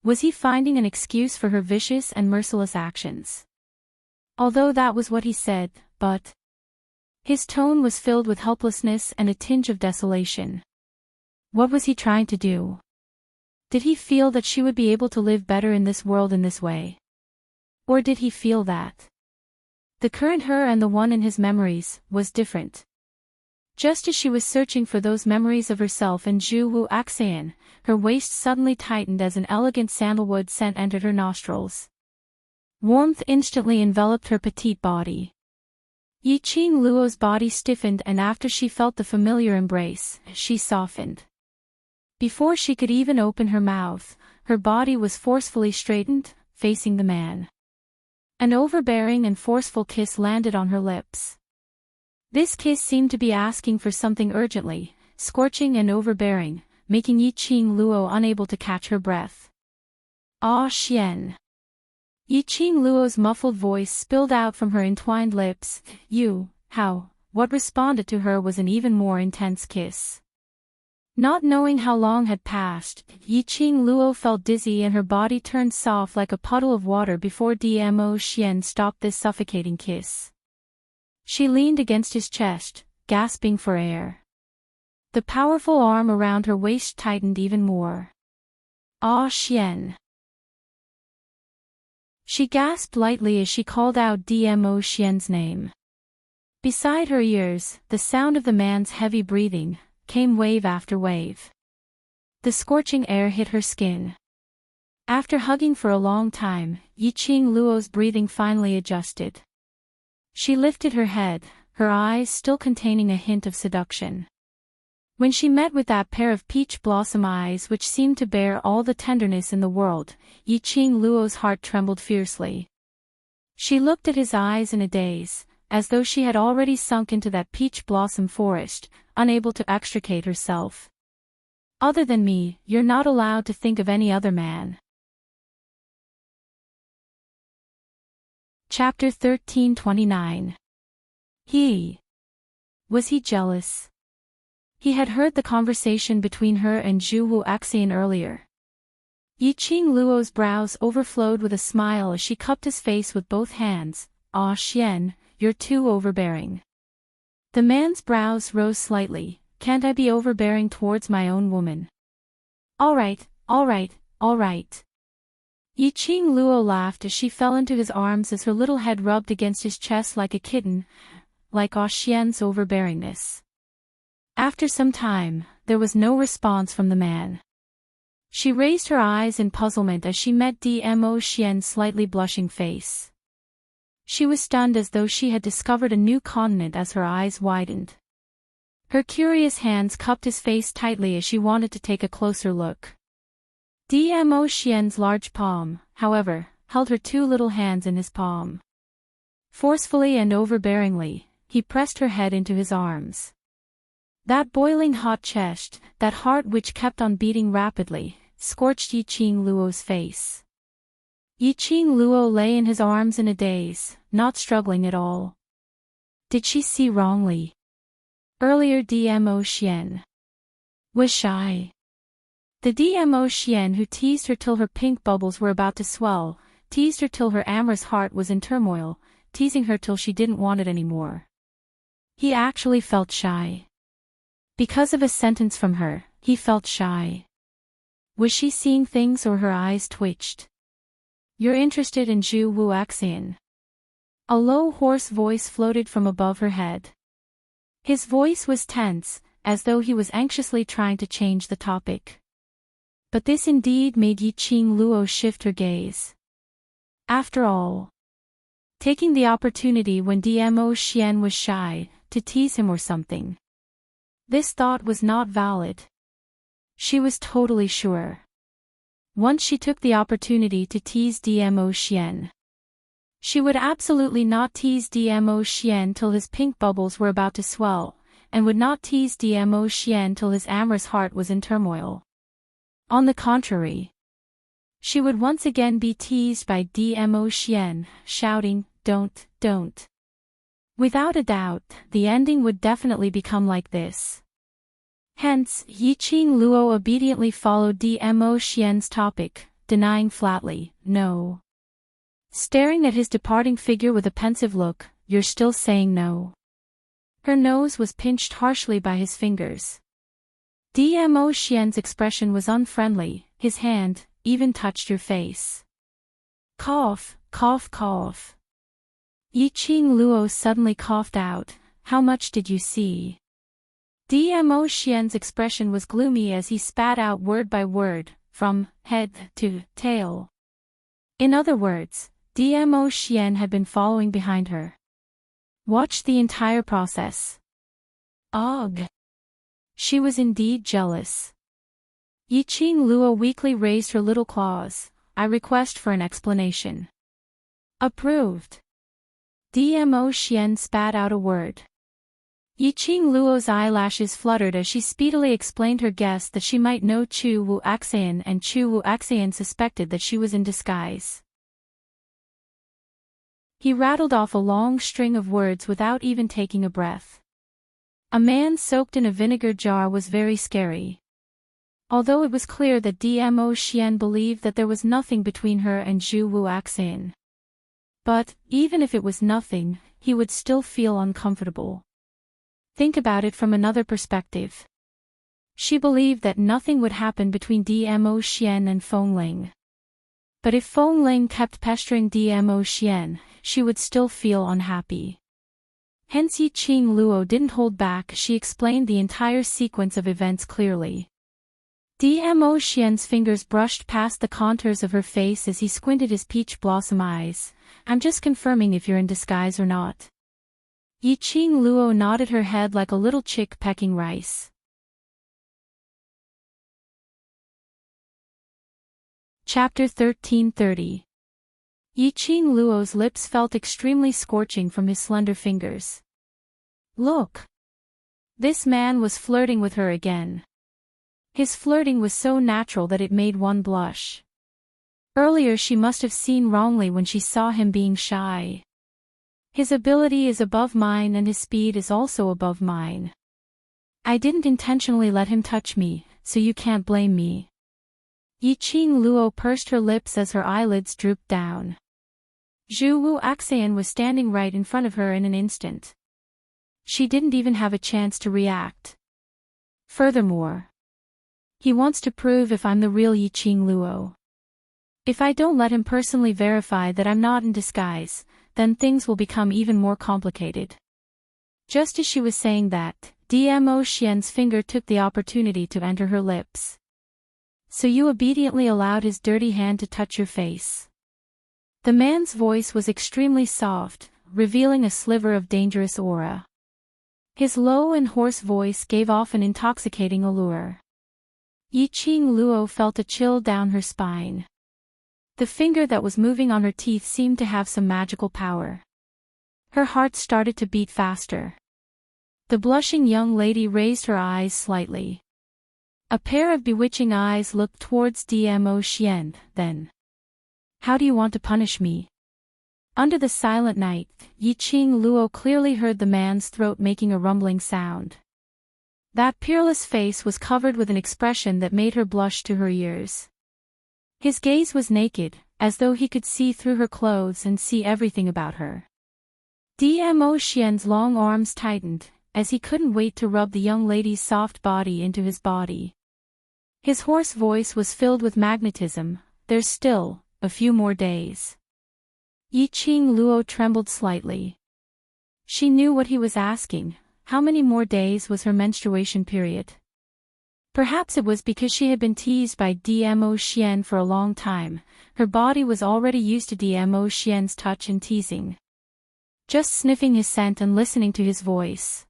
Was he finding an excuse for her vicious and merciless actions? Although that was what he said, but his tone was filled with helplessness and a tinge of desolation. What was he trying to do? Did he feel that she would be able to live better in this world in this way? Or did he feel that the current her and the one in his memories was different? Just as she was searching for those memories of herself and Zhu Wu Axayan, her waist suddenly tightened as an elegant sandalwood scent entered her nostrils. Warmth instantly enveloped her petite body. Yiqing Luo's body stiffened, and after she felt the familiar embrace, she softened. Before she could even open her mouth, her body was forcefully straightened, facing the man. An overbearing and forceful kiss landed on her lips. This kiss seemed to be asking for something urgently, scorching and overbearing, making Yiqing Luo unable to catch her breath. "Ah, Xian." Yiqing Luo's muffled voice spilled out from her entwined lips. What responded to her was an even more intense kiss. Not knowing how long had passed, Yiqing Luo felt dizzy and her body turned soft like a puddle of water before Dmo Xian stopped this suffocating kiss. She leaned against his chest, gasping for air. The powerful arm around her waist tightened even more. "Ah, Xian." She gasped lightly as she called out Dmo Xian's name. Beside her ears, the sound of the man's heavy breathing came wave after wave. The scorching air hit her skin. After hugging for a long time, Yiqing Luo's breathing finally adjusted. She lifted her head, her eyes still containing a hint of seduction. When she met with that pair of peach blossom eyes which seemed to bear all the tenderness in the world, Yiqing Luo's heart trembled fiercely. She looked at his eyes in a daze, as though she had already sunk into that peach blossom forest, unable to extricate herself. "Other than me, you're not allowed to think of any other man." Chapter 13:29. Was he jealous? He had heard the conversation between her and Zhu Wu Axayan earlier. Yiqing Luo's brows overflowed with a smile as she cupped his face with both hands. "Ah, Xian, you're too overbearing." The man's brows rose slightly. "Can't I be overbearing towards my own woman?" All right. Yiqing Luo laughed as she fell into his arms as her little head rubbed against his chest like a kitten, like Ah Xian's overbearingness. After some time, there was no response from the man. She raised her eyes in puzzlement as she met Dmo Xian's slightly blushing face. She was stunned as though she had discovered a new continent as her eyes widened. Her curious hands cupped his face tightly as she wanted to take a closer look. Dmo Xian's large palm, however, held her two little hands in his palm. Forcefully and overbearingly, he pressed her head into his arms. That boiling hot chest, that heart which kept on beating rapidly, scorched Yiqing Luo's face. Yiqing Luo lay in his arms in a daze, not struggling at all. Did she see wrongly? Earlier Dmo Xian was shy. The Dmo Xian who teased her till her pink bubbles were about to swell, teased her till her amorous heart was in turmoil, teasing her till she didn't want it anymore. He actually felt shy. Because of a sentence from her, he felt shy. Was she seeing things or her eyes twitched? You're interested in Zhu Wuxian. A low hoarse voice floated from above her head. His voice was tense, as though he was anxiously trying to change the topic. But this indeed made Yiqing Luo shift her gaze. After all, taking the opportunity when Dmo Xian was shy, to tease him or something. This thought was not valid. She was totally sure. Once she took the opportunity to tease Dmo Xian, she would absolutely not tease Dmo Xian till his pink bubbles were about to swell, and would not tease Dmo Xian till his amorous heart was in turmoil. On the contrary, she would once again be teased by Dmo Xian, shouting, don't. Without a doubt, the ending would definitely become like this. Hence, Yiqing Luo obediently followed Dmo Xian's topic, denying flatly, no. Staring at his departing figure with a pensive look, you're still saying no. Her nose was pinched harshly by his fingers. Dmo Xian's expression was unfriendly, his hand even touched your face. Cough. Yiqing Luo suddenly coughed out, how much did you see? Dmo Xian's expression was gloomy as he spat out word by word, from head to tail. In other words, Dmo Xian had been following behind her. Watched the entire process. Ugh. She was indeed jealous. Yiqing Luo weakly raised her little claws. I request for an explanation. Approved. Dmo Xian spat out a word. Yiqing Luo's eyelashes fluttered as she speedily explained her guess that she might know Zhu Wuxian, and Zhu Wuxian suspected that she was in disguise. He rattled off a long string of words without even taking a breath. A man soaked in a vinegar jar was very scary. Although it was clear that Dmo Xian believed that there was nothing between her and Zhu Wuxian. But, even if it was nothing, he would still feel uncomfortable. Think about it from another perspective. She believed that nothing would happen between Dmo Xian and Feng Ling. But if Feng Ling kept pestering Dmo Xian, she would still feel unhappy. Hence Yiqing Luo didn't hold back, she explained the entire sequence of events clearly. Dmo Xian's fingers brushed past the contours of her face as he squinted his peach blossom eyes. I'm just confirming if you're in disguise or not. Yiqing Luo nodded her head like a little chick pecking rice. Chapter 1330. Yiqing Luo's lips felt extremely scorching from his slender fingers. Look! This man was flirting with her again. His flirting was so natural that it made one blush. Earlier she must have seen wrongly when she saw him being shy. His ability is above mine and his speed is also above mine. I didn't intentionally let him touch me, so you can't blame me. Yiqing Luo pursed her lips as her eyelids drooped down. Zhu Wuxian was standing right in front of her in an instant. She didn't even have a chance to react. Furthermore, he wants to prove if I'm the real Yiqing Luo. If I don't let him personally verify that I'm not in disguise, then things will become even more complicated. Just as she was saying that, Dmo Xian's finger took the opportunity to enter her lips. So you obediently allowed his dirty hand to touch your face. The man's voice was extremely soft, revealing a sliver of dangerous aura. His low and hoarse voice gave off an intoxicating allure. Yiqing Luo felt a chill down her spine. The finger that was moving on her teeth seemed to have some magical power. Her heart started to beat faster. The blushing young lady raised her eyes slightly. A pair of bewitching eyes looked towards Dmo Xian, then. How do you want to punish me? Under the silent night, Yiqing Luo clearly heard the man's throat making a rumbling sound. That peerless face was covered with an expression that made her blush to her ears. His gaze was naked, as though he could see through her clothes and see everything about her. Dmo Xian's long arms tightened, as he couldn't wait to rub the young lady's soft body into his body. His hoarse voice was filled with magnetism. There's still a few more days. Yiqing Luo trembled slightly. She knew what he was asking. How many more days was her menstruation period? Perhaps it was because she had been teased by Dmo Xian for a long time. Her body was already used to Dmo Xian's touch and teasing. Just sniffing his scent and listening to his voice.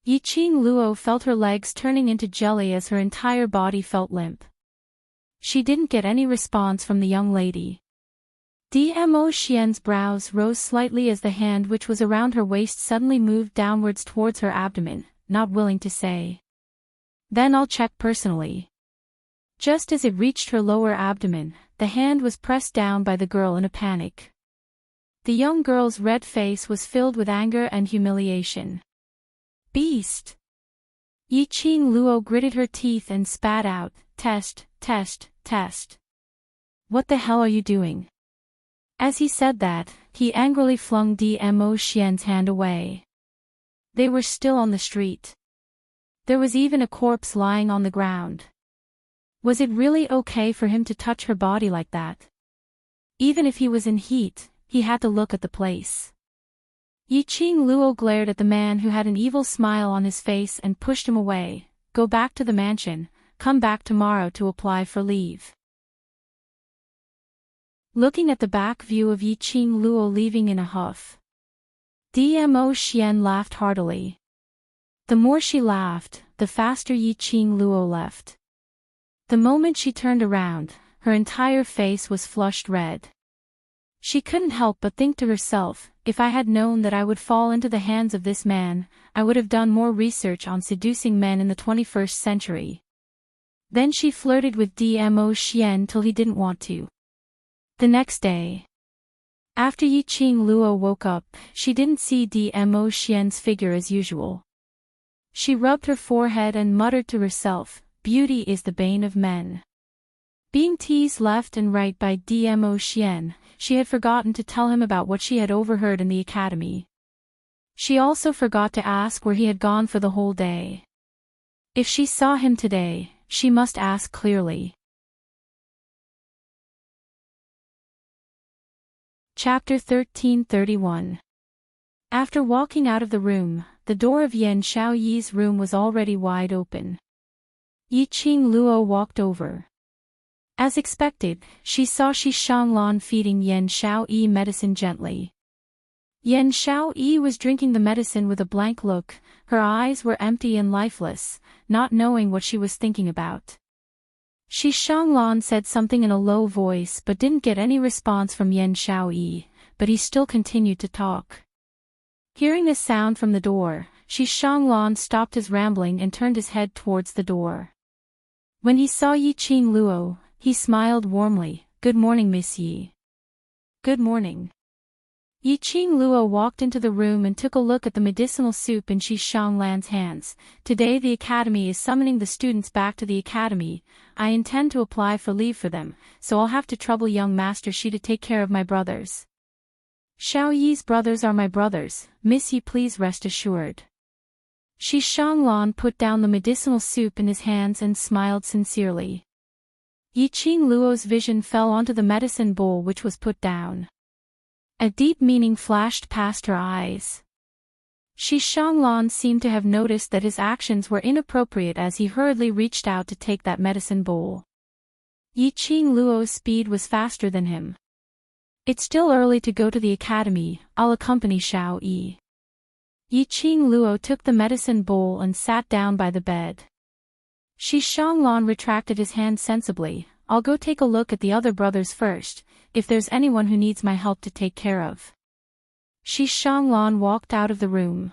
Yiqing Luo felt her legs turning into jelly as her entire body felt limp. She didn't get any response from the young lady. Dmo Xian's brows rose slightly as the hand which was around her waist suddenly moved downwards towards her abdomen, not willing to say. Then I'll check personally. Just as it reached her lower abdomen, the hand was pressed down by the girl in a panic. The young girl's red face was filled with anger and humiliation. Beast! Yiqing Luo gritted her teeth and spat out, test, test, test. What the hell are you doing? As he said that, he angrily flung Dmo Xian's hand away. They were still on the street. There was even a corpse lying on the ground. Was it really okay for him to touch her body like that? Even if he was in heat, he had to look at the place. Yiqing Luo glared at the man who had an evil smile on his face and pushed him away. Go back to the mansion, come back tomorrow to apply for leave. Looking at the back view of Yiqing Luo leaving in a huff, Dmo Xian laughed heartily. The more she laughed, the faster Yiqing Luo left. The moment she turned around, her entire face was flushed red. She couldn't help but think to herself, if I had known that I would fall into the hands of this man, I would have done more research on seducing men in the 21st century. Then she flirted with Dmo Xian till he didn't want to. The next day, after Yiqing Luo woke up, she didn't see Dmo Xian's figure as usual. She rubbed her forehead and muttered to herself, beauty is the bane of men. Being teased left and right by Dmo Xian, she had forgotten to tell him about what she had overheard in the academy. She also forgot to ask where he had gone for the whole day. If she saw him today, she must ask clearly. Chapter 1331. After walking out of the room, the door of Yan Xiaoyi's room was already wide open. Yiqing Luo walked over. As expected, she saw Shi Shanglan feeding Yan Xiaoyi medicine gently. Yan Xiaoyi was drinking the medicine with a blank look, her eyes were empty and lifeless, not knowing what she was thinking about. Shi Shanglan said something in a low voice but didn't get any response from Yan Xiaoyi, but he still continued to talk. Hearing a sound from the door, Shi Shanglan stopped his rambling and turned his head towards the door. When he saw Yiqing Luo, he smiled warmly. Good morning, Miss Yi. Good morning. Yiqing Luo walked into the room and took a look at the medicinal soup in Shi Shanglan's hands. Today the academy is summoning the students back to the academy. I intend to apply for leave for them, so I'll have to trouble young Master Shi to take care of my brothers. Xiaoyi's brothers are my brothers, Miss Yi, please rest assured. Shi Shanglan put down the medicinal soup in his hands and smiled sincerely. Yiqing Luo's vision fell onto the medicine bowl which was put down. A deep meaning flashed past her eyes. Shi Shanglan seemed to have noticed that his actions were inappropriate as he hurriedly reached out to take that medicine bowl. Yiqing Luo's speed was faster than him. It's still early to go to the academy, I'll accompany Xiao Yi. Yiqing Luo took the medicine bowl and sat down by the bed. Shi Shanglan retracted his hand sensibly. I'll go take a look at the other brothers first, if there's anyone who needs my help to take care of. Shi Shanglan walked out of the room.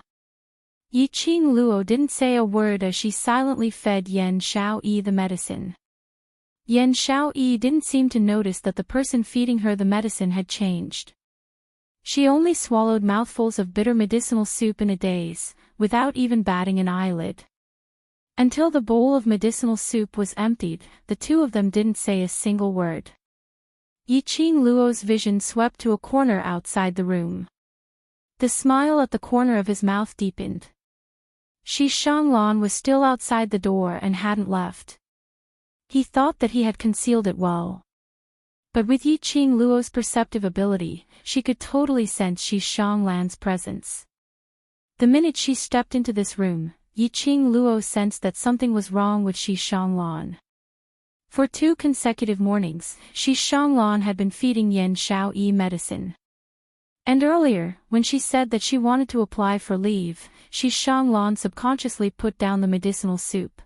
Yiqing Luo didn't say a word as she silently fed Yan Xiaoyi the medicine. Yan Xiaoyi didn't seem to notice that the person feeding her the medicine had changed. She only swallowed mouthfuls of bitter medicinal soup in a daze, without even batting an eyelid. Until the bowl of medicinal soup was emptied, the two of them didn't say a single word. Yiqing Luo's vision swept to a corner outside the room. The smile at the corner of his mouth deepened. Shi Shanglan was still outside the door and hadn't left. He thought that he had concealed it well. But with Yiqing Luo's perceptive ability, she could totally sense Shi Shanglan's presence. The minute she stepped into this room, Yiqing Luo sensed that something was wrong with Shi Shanglan. For 2 consecutive mornings, Shi Shanglan had been feeding Yan Xiaoyi medicine. And earlier, when she said that she wanted to apply for leave, Shi Shanglan subconsciously put down the medicinal soup.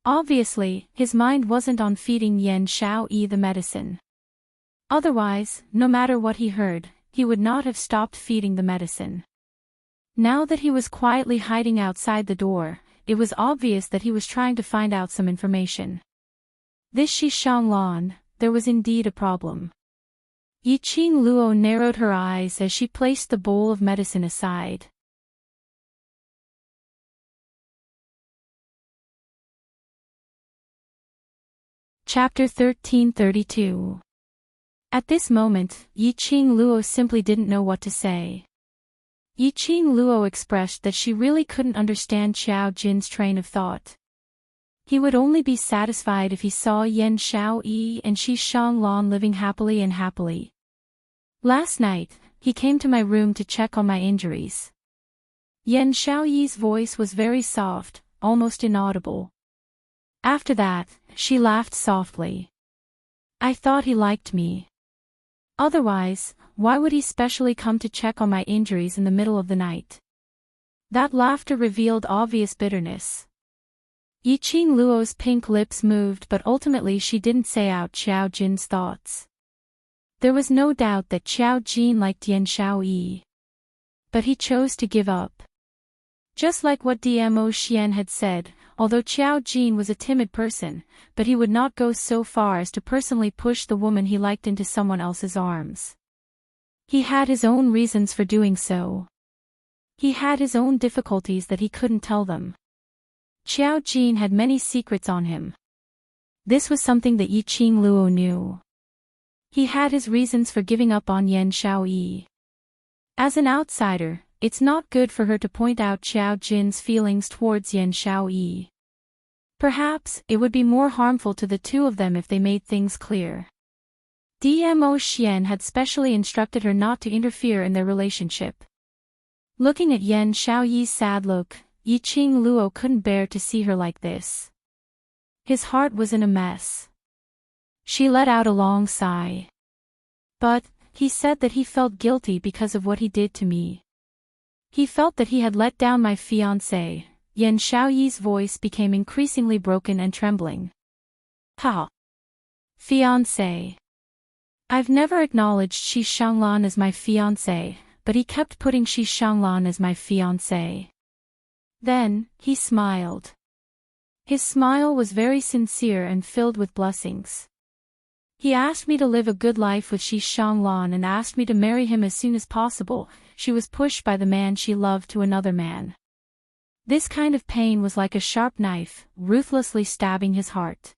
Obviously, his mind wasn't on feeding Yan Xiaoyi the medicine. Otherwise, no matter what he heard, he would not have stopped feeding the medicine. Now that he was quietly hiding outside the door, it was obvious that he was trying to find out some information. This Shi Shanglan, there was indeed a problem. Yiqing Luo narrowed her eyes as she placed the bowl of medicine aside. Chapter 1332. At this moment, Yiqing Luo simply didn't know what to say. Yiqing Luo expressed that she really couldn't understand Xiao Jin's train of thought. He would only be satisfied if he saw Yan Xiaoyi and Shi Shanglan living happily and happily. Last night, he came to my room to check on my injuries. Yan Xiaoyi's voice was very soft, almost inaudible. After that, she laughed softly. I thought he liked me. Otherwise, why would he specially come to check on my injuries in the middle of the night? That laughter revealed obvious bitterness. Yiqing Luo's pink lips moved, but ultimately she didn't say out Xiao Jin's thoughts. There was no doubt that Xiao Jin liked Yan Xiaoyi. But he chose to give up. Just like what Dmo Xian had said, although Xiao Jin was a timid person, but he would not go so far as to personally push the woman he liked into someone else's arms. He had his own reasons for doing so. He had his own difficulties that he couldn't tell them. Xiao Jin had many secrets on him. This was something that Yiqing Luo knew. He had his reasons for giving up on Yan Xiaoyi. As an outsider, it's not good for her to point out Xiao Jin's feelings towards Yan Xiaoyi. Perhaps, it would be more harmful to the two of them if they made things clear. Dmo Xian had specially instructed her not to interfere in their relationship. Looking at Yan Xiaoyi's sad look, Yiqing Luo couldn't bear to see her like this. His heart was in a mess. She let out a long sigh. But, he said that he felt guilty because of what he did to me. He felt that he had let down my fiancé. Yan Xiaoyi's voice became increasingly broken and trembling. Ha! Fiancé. I've never acknowledged Shi Shanglan as my fiancé, but he kept putting Shi Shanglan as my fiancé. Then, he smiled. His smile was very sincere and filled with blessings. He asked me to live a good life with Shi Shanglan and asked me to marry him as soon as possible. She was pushed by the man she loved to another man. This kind of pain was like a sharp knife, ruthlessly stabbing his heart.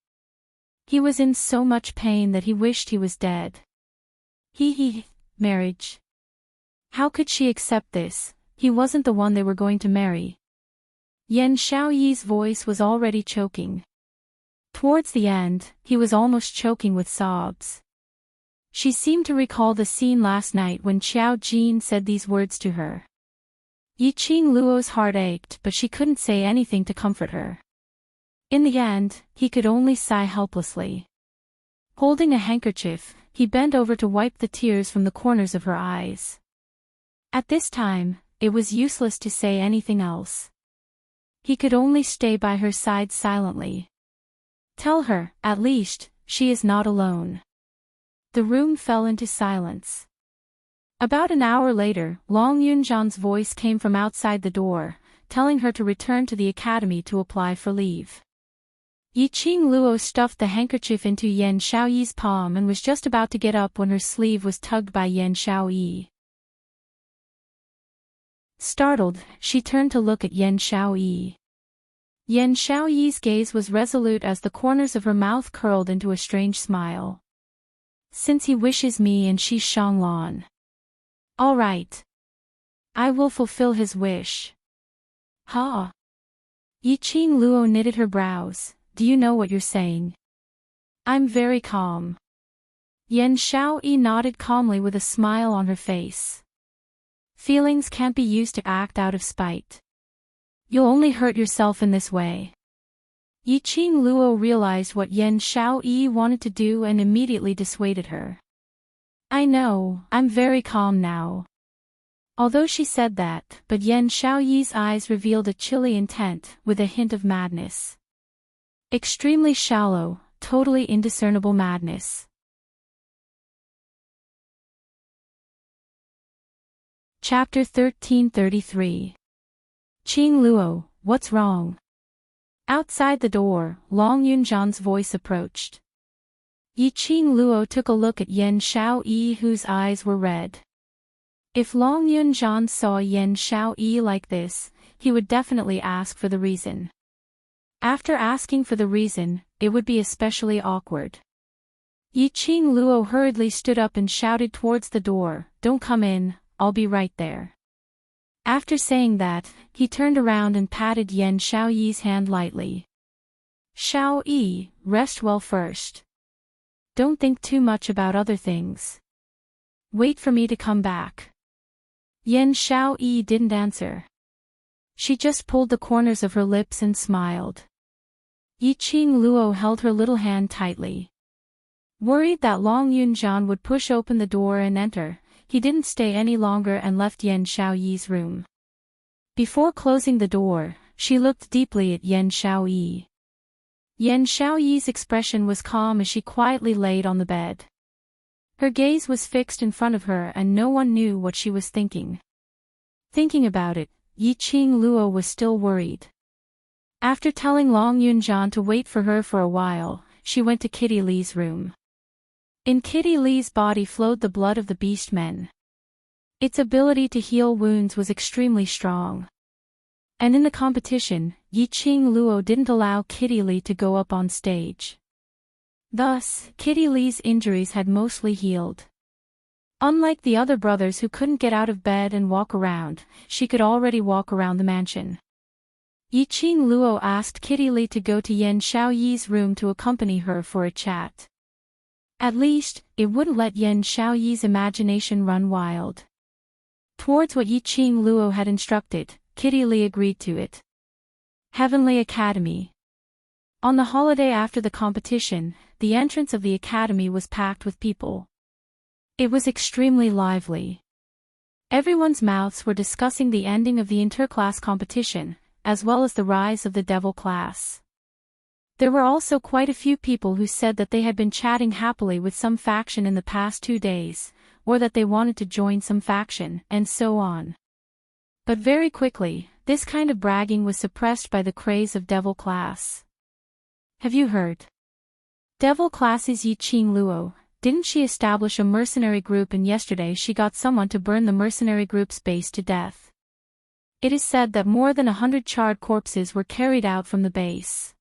He was in so much pain that he wished he was dead. Marriage. How could she accept this? He wasn't the one they were going to marry. Yan Xiaoyi's voice was already choking. Towards the end, he was almost choking with sobs. She seemed to recall the scene last night when Xiao Jin said these words to her. Yiqing Luo's heart ached, but she couldn't say anything to comfort her. In the end, he could only sigh helplessly. Holding a handkerchief, he bent over to wipe the tears from the corners of her eyes. At this time, it was useless to say anything else. He could only stay by her side silently. Tell her, at least, she is not alone. The room fell into silence. About an hour later, Long Yunjan's voice came from outside the door, telling her to return to the academy to apply for leave. Yiqing Luo stuffed the handkerchief into Yan Shaoyi's palm and was just about to get up when her sleeve was tugged by Yan Shaoyi. Startled, she turned to look at Yan Shaoyi. Yan Shaoyi's gaze was resolute as the corners of her mouth curled into a strange smile. Since he wishes me and she Shanglan. All right. I will fulfill his wish. Ha! Yiqing Luo knitted her brows. Do you know what you're saying? I'm very calm. Yan Shaoyi nodded calmly with a smile on her face. Feelings can't be used to act out of spite. You'll only hurt yourself in this way. Yiqing Luo realized what Yan Shaoyi wanted to do and immediately dissuaded her. I know, I'm very calm now. Although she said that, but Yan Shaoyi's eyes revealed a chilly intent, with a hint of madness. Extremely shallow, totally indiscernible madness. Chapter 1333. Qing Luo, what's wrong? Outside the door, Long Yunjan's voice approached. Yiqing Luo took a look at Yan Shaoyi, whose eyes were red. If Long Yunjan saw Yan Shaoyi like this, he would definitely ask for the reason. After asking for the reason, it would be especially awkward. Yiqing Luo hurriedly stood up and shouted towards the door, "Don't come in, I'll be right there." After saying that, he turned around and patted Yan Shaoyi's hand lightly. Shaoyi, rest well first. Don't think too much about other things. Wait for me to come back. Yan Shaoyi didn't answer. She just pulled the corners of her lips and smiled. Yiqing Luo held her little hand tightly. Worried that Long Yunjan would push open the door and enter, he didn't stay any longer and left Yan Shaoyi's room. Before closing the door, she looked deeply at Yan Shaoyi. Yan Shaoyi's expression was calm as she quietly laid on the bed. Her gaze was fixed in front of her and no one knew what she was thinking. Thinking about it, Yiqing Luo was still worried. After telling Long Yunjan to wait for her for a while, she went to Kitty Li's room. In Kitty Li's body flowed the blood of the beast men. Its ability to heal wounds was extremely strong. And in the competition, Yiqing Luo didn't allow Kitty Li to go up on stage. Thus, Kitty Li's injuries had mostly healed. Unlike the other brothers who couldn't get out of bed and walk around, she could already walk around the mansion. Yiqing Luo asked Kitty Li to go to Yan Shaoyi's room to accompany her for a chat. At least, it wouldn't let Yan Shaoyi's imagination run wild. Towards what Yiqing Luo had instructed, Kitty Li agreed to it. Heavenly Academy. On the holiday after the competition, the entrance of the academy was packed with people. It was extremely lively. Everyone's mouths were discussing the ending of the interclass competition, as well as the rise of the devil class. There were also quite a few people who said that they had been chatting happily with some faction in the past 2 days, or that they wanted to join some faction, and so on. But very quickly, this kind of bragging was suppressed by the craze of devil class. Have you heard? Devil class is Yiqing Luo. Didn't she establish a mercenary group and yesterday she got someone to burn the mercenary group's base to death? It is said that more than 100 charred corpses were carried out from the base.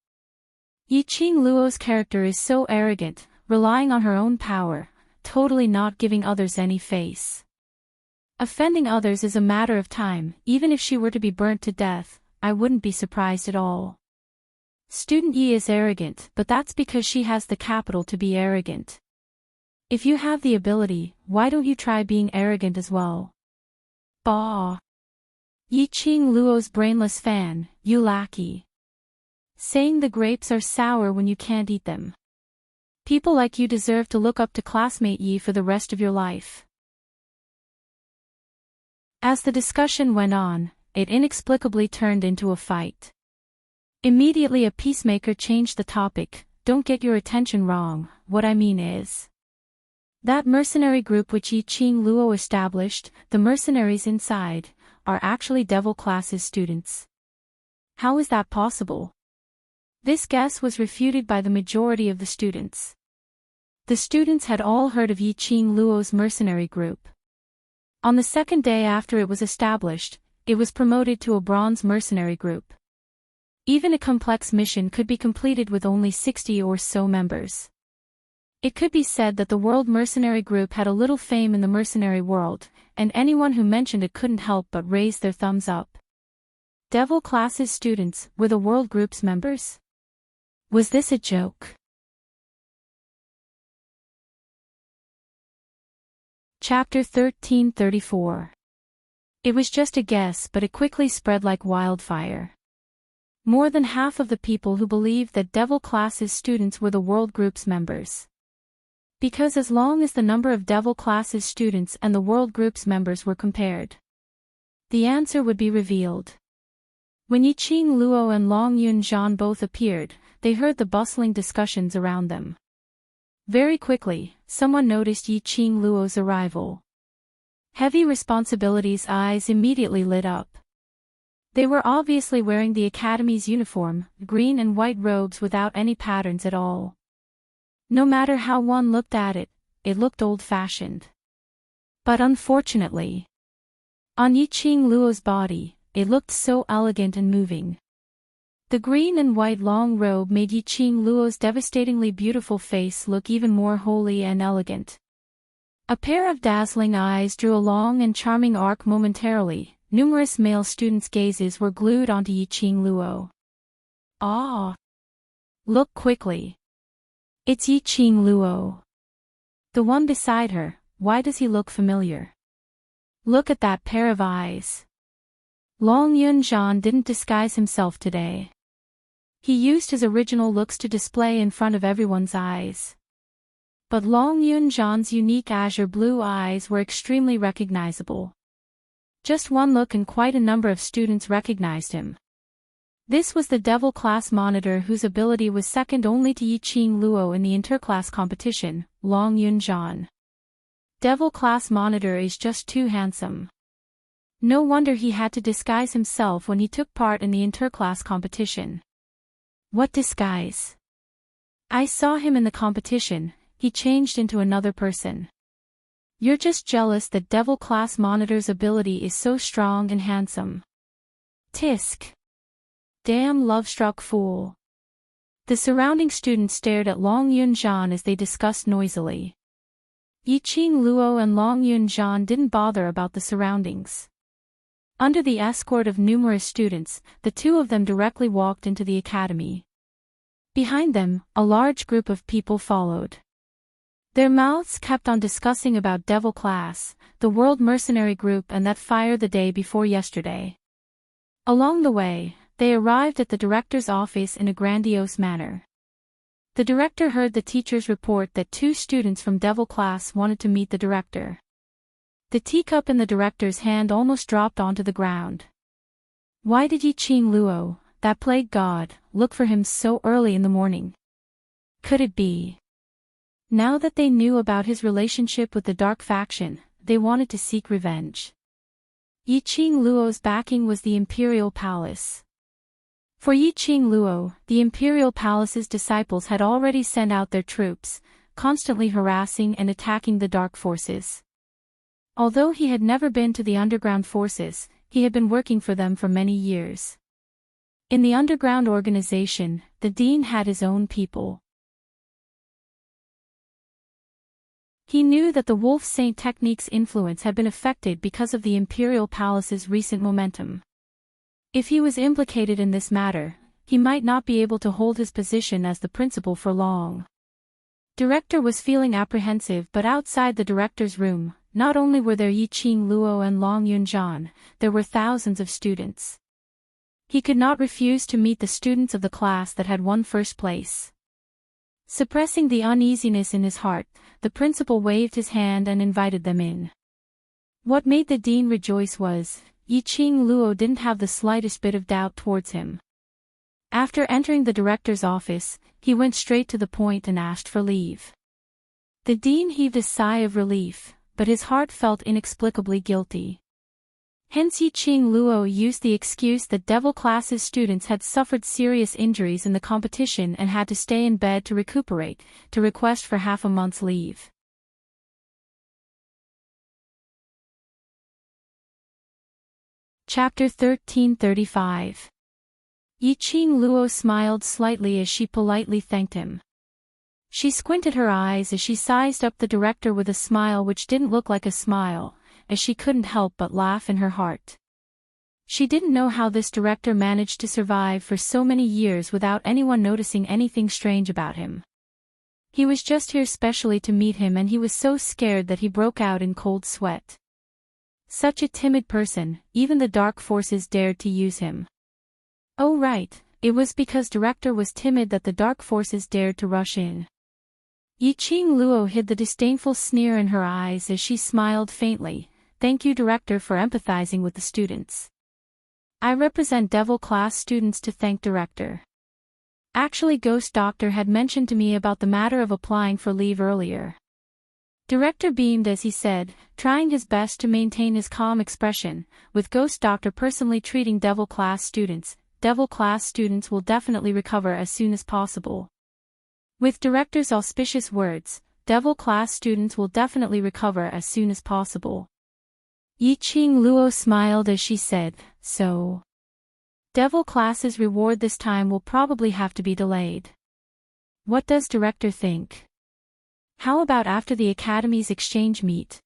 Yiqing Luo's character is so arrogant, relying on her own power, totally not giving others any face. Offending others is a matter of time. Even if she were to be burnt to death, I wouldn't be surprised at all. Student Yi is arrogant, but that's because she has the capital to be arrogant. If you have the ability, why don't you try being arrogant as well? Bah! Yiqing Luo's brainless fan, you lackey. Saying the grapes are sour when you can't eat them. People like you deserve to look up to classmate Yi for the rest of your life. As the discussion went on, it inexplicably turned into a fight. Immediately a peacemaker changed the topic. Don't get your attention wrong, what I mean is that mercenary group which Yi Ching Luo established, the mercenaries inside, are actually devil classes students. How is that possible? This guess was refuted by the majority of the students. The students had all heard of Yi Ching Luo's mercenary group. On the second day after it was established, it was promoted to a bronze mercenary group. Even a complex mission could be completed with only 60 or so members. It could be said that the World Mercenary Group had a little fame in the mercenary world, and anyone who mentioned it couldn't help but raise their thumbs up. Devil classes students were the World Group's members? Was this a joke? Chapter 1334. It was just a guess, but it quickly spread like wildfire. More than half of the people who believed that devil classes students were the World Group's members. Because as long as the number of devil classes students and the World Group's members were compared, the answer would be revealed. When Yi Ching Luo and Long Yun Zhan both appeared, they heard the bustling discussions around them. Very quickly, someone noticed Yi Ching Luo's arrival. Heavy responsibility's eyes immediately lit up. They were obviously wearing the Academy's uniform, green and white robes without any patterns at all. No matter how one looked at it, it looked old-fashioned. But unfortunately, on Yi Ching Luo's body, it looked so elegant and moving. The green and white long robe made Yi Ching Luo's devastatingly beautiful face look even more holy and elegant. A pair of dazzling eyes drew a long and charming arc momentarily. Numerous male students' gazes were glued onto Yi Ching Luo. Ah! Look quickly. It's Yi Ching Luo. The one beside her, why does he look familiar? Look at that pair of eyes. Long Yun Zhan didn't disguise himself today. He used his original looks to display in front of everyone's eyes. But Long Yun Zhan's unique azure blue eyes were extremely recognizable. Just one look and quite a number of students recognized him. This was the Devil Class Monitor whose ability was second only to Yi Ching Luo in the interclass competition, Long Yun Zhan. Devil Class Monitor is just too handsome. No wonder he had to disguise himself when he took part in the interclass competition. What disguise? I saw him in the competition, he changed into another person. You're just jealous that Devil Class Monitor's ability is so strong and handsome. Tisk. Damn love-struck fool. The surrounding students stared at Long Yun Zhan as they discussed noisily. Yi Ching Luo and Long Yun Zhan didn't bother about the surroundings. Under the escort of numerous students, the two of them directly walked into the academy. Behind them, a large group of people followed. Their mouths kept on discussing about Devil Class, the World Mercenary Group and that fire the day before yesterday. Along the way, they arrived at the director's office in a grandiose manner. The director heard the teacher's report that 2 students from Devil Class wanted to meet the director. The teacup in the director's hand almost dropped onto the ground. Why did Yi Ching Luo, that plague god, look for him so early in the morning? Could it be? Now that they knew about his relationship with the Dark Faction, they wanted to seek revenge. Yi Ching Luo's backing was the Imperial Palace. For Yi Ching Luo, the Imperial Palace's disciples had already sent out their troops, constantly harassing and attacking the Dark Forces. Although he had never been to the underground forces, he had been working for them for many years. In the underground organization, the dean had his own people. He knew that the Wolf Saint technique's influence had been affected because of the Imperial Palace's recent momentum. If he was implicated in this matter, he might not be able to hold his position as the principal for long. Director was feeling apprehensive, but outside the director's room, not only were there Yi Ching Luo and Long Yun Zhan, there were thousands of students. He could not refuse to meet the students of the class that had won first place. Suppressing the uneasiness in his heart, the principal waved his hand and invited them in. What made the dean rejoice was, Yiqing Luo didn't have the slightest bit of doubt towards him. After entering the director's office, he went straight to the point and asked for leave. The dean heaved a sigh of relief, but his heart felt inexplicably guilty. Hence Yiqing Luo used the excuse that devil class's students had suffered serious injuries in the competition and had to stay in bed to recuperate, to request for half a month's leave. Chapter 1335. Yiqing Luo smiled slightly as she politely thanked him. She squinted her eyes as she sized up the director with a smile which didn't look like a smile, as she couldn't help but laugh in her heart. She didn't know how this director managed to survive for so many years without anyone noticing anything strange about him. He was just here specially to meet him, and he was so scared that he broke out in cold sweat. Such a timid person, even the dark forces dared to use him. Oh right, it was because director was timid that the dark forces dared to rush in. Yiqing Luo hid the disdainful sneer in her eyes as she smiled faintly. Thank you, director, for empathizing with the students. I represent devil class students to thank director. Actually, Ghost Doctor had mentioned to me about the matter of applying for leave earlier. Director beamed as he said, trying his best to maintain his calm expression, with Ghost Doctor personally treating devil class students will definitely recover as soon as possible. With director's auspicious words, devil class students will definitely recover as soon as possible. Yiqing Luo smiled as she said, so. Devil class's reward this time will probably have to be delayed. What does director think? How about after the Academy's exchange meet?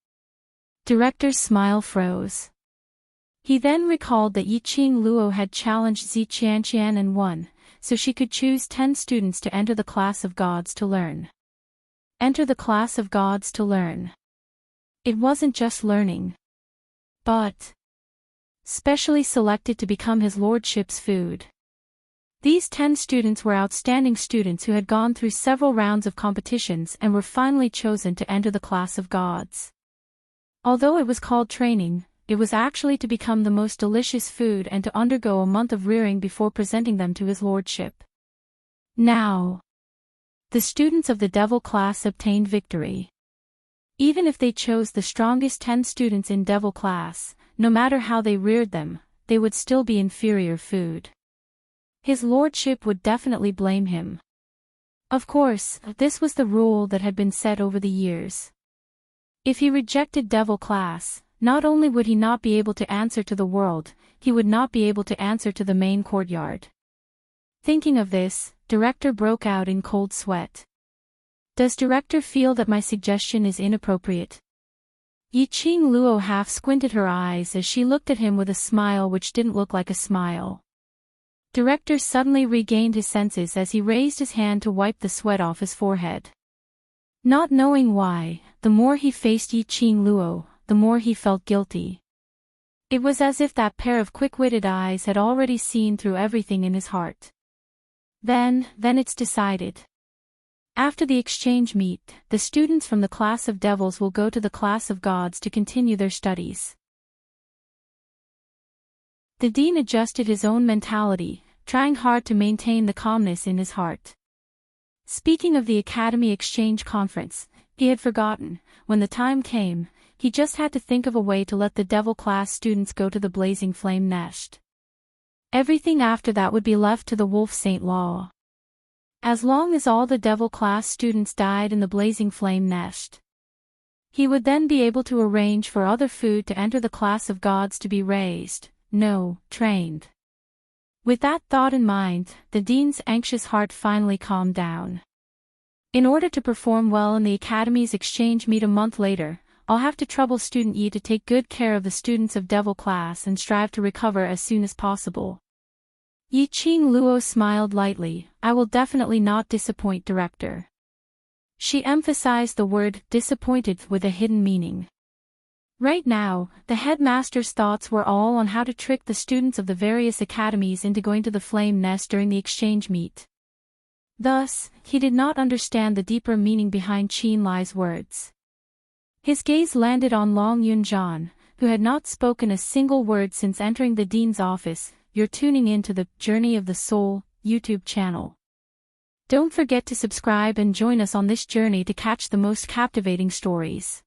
Director's smile froze. He then recalled that Yiqing Luo had challenged Zi Qianqian and won, so she could choose 10 students to enter the class of gods to learn. Enter the class of gods to learn. It wasn't just learning, but specially selected to become his lordship's food. These 10 students were outstanding students who had gone through several rounds of competitions and were finally chosen to enter the class of gods. Although it was called training, it was actually to become the most delicious food and to undergo a month of rearing before presenting them to his lordship. Now, the students of the devil class obtained victory. Even if they chose the strongest 10 students in devil class, no matter how they reared them, they would still be inferior food. His lordship would definitely blame him. Of course, this was the rule that had been set over the years. If he rejected devil class, not only would he not be able to answer to the world, he would not be able to answer to the main courtyard. Thinking of this, director broke out in cold sweat. Does director feel that my suggestion is inappropriate? Yiqing Luo half squinted her eyes as she looked at him with a smile which didn't look like a smile. Director suddenly regained his senses as he raised his hand to wipe the sweat off his forehead. Not knowing why, the more he faced Yiqing Luo, the more he felt guilty. It was as if that pair of quick-witted eyes had already seen through everything in his heart. Then it's decided. After the exchange meet, the students from the class of devils will go to the class of gods to continue their studies. The dean adjusted his own mentality, trying hard to maintain the calmness in his heart. Speaking of the Academy Exchange Conference, he had forgotten. When the time came, he just had to think of a way to let the devil class students go to the blazing flame nest. Everything after that would be left to the wolf saint law. As long as all the devil class students died in the blazing flame nest, he would then be able to arrange for other food to enter the class of gods to be raised, trained. With that thought in mind, the dean's anxious heart finally calmed down. In order to perform well in the Academy's exchange meet a month later, I'll have to trouble student Yi to take good care of the students of devil class and strive to recover as soon as possible. Yiqing Luo smiled lightly. I will definitely not disappoint, director. She emphasized the word disappointed with a hidden meaning. Right now, the headmaster's thoughts were all on how to trick the students of the various academies into going to the flame nest during the exchange meet. Thus, he did not understand the deeper meaning behind Qin Lai's words. His gaze landed on Long Yunjian, who had not spoken a single word since entering the dean's office. You're tuning in to the Journey of the Soul YouTube channel. Don't forget to subscribe and join us on this journey to catch the most captivating stories.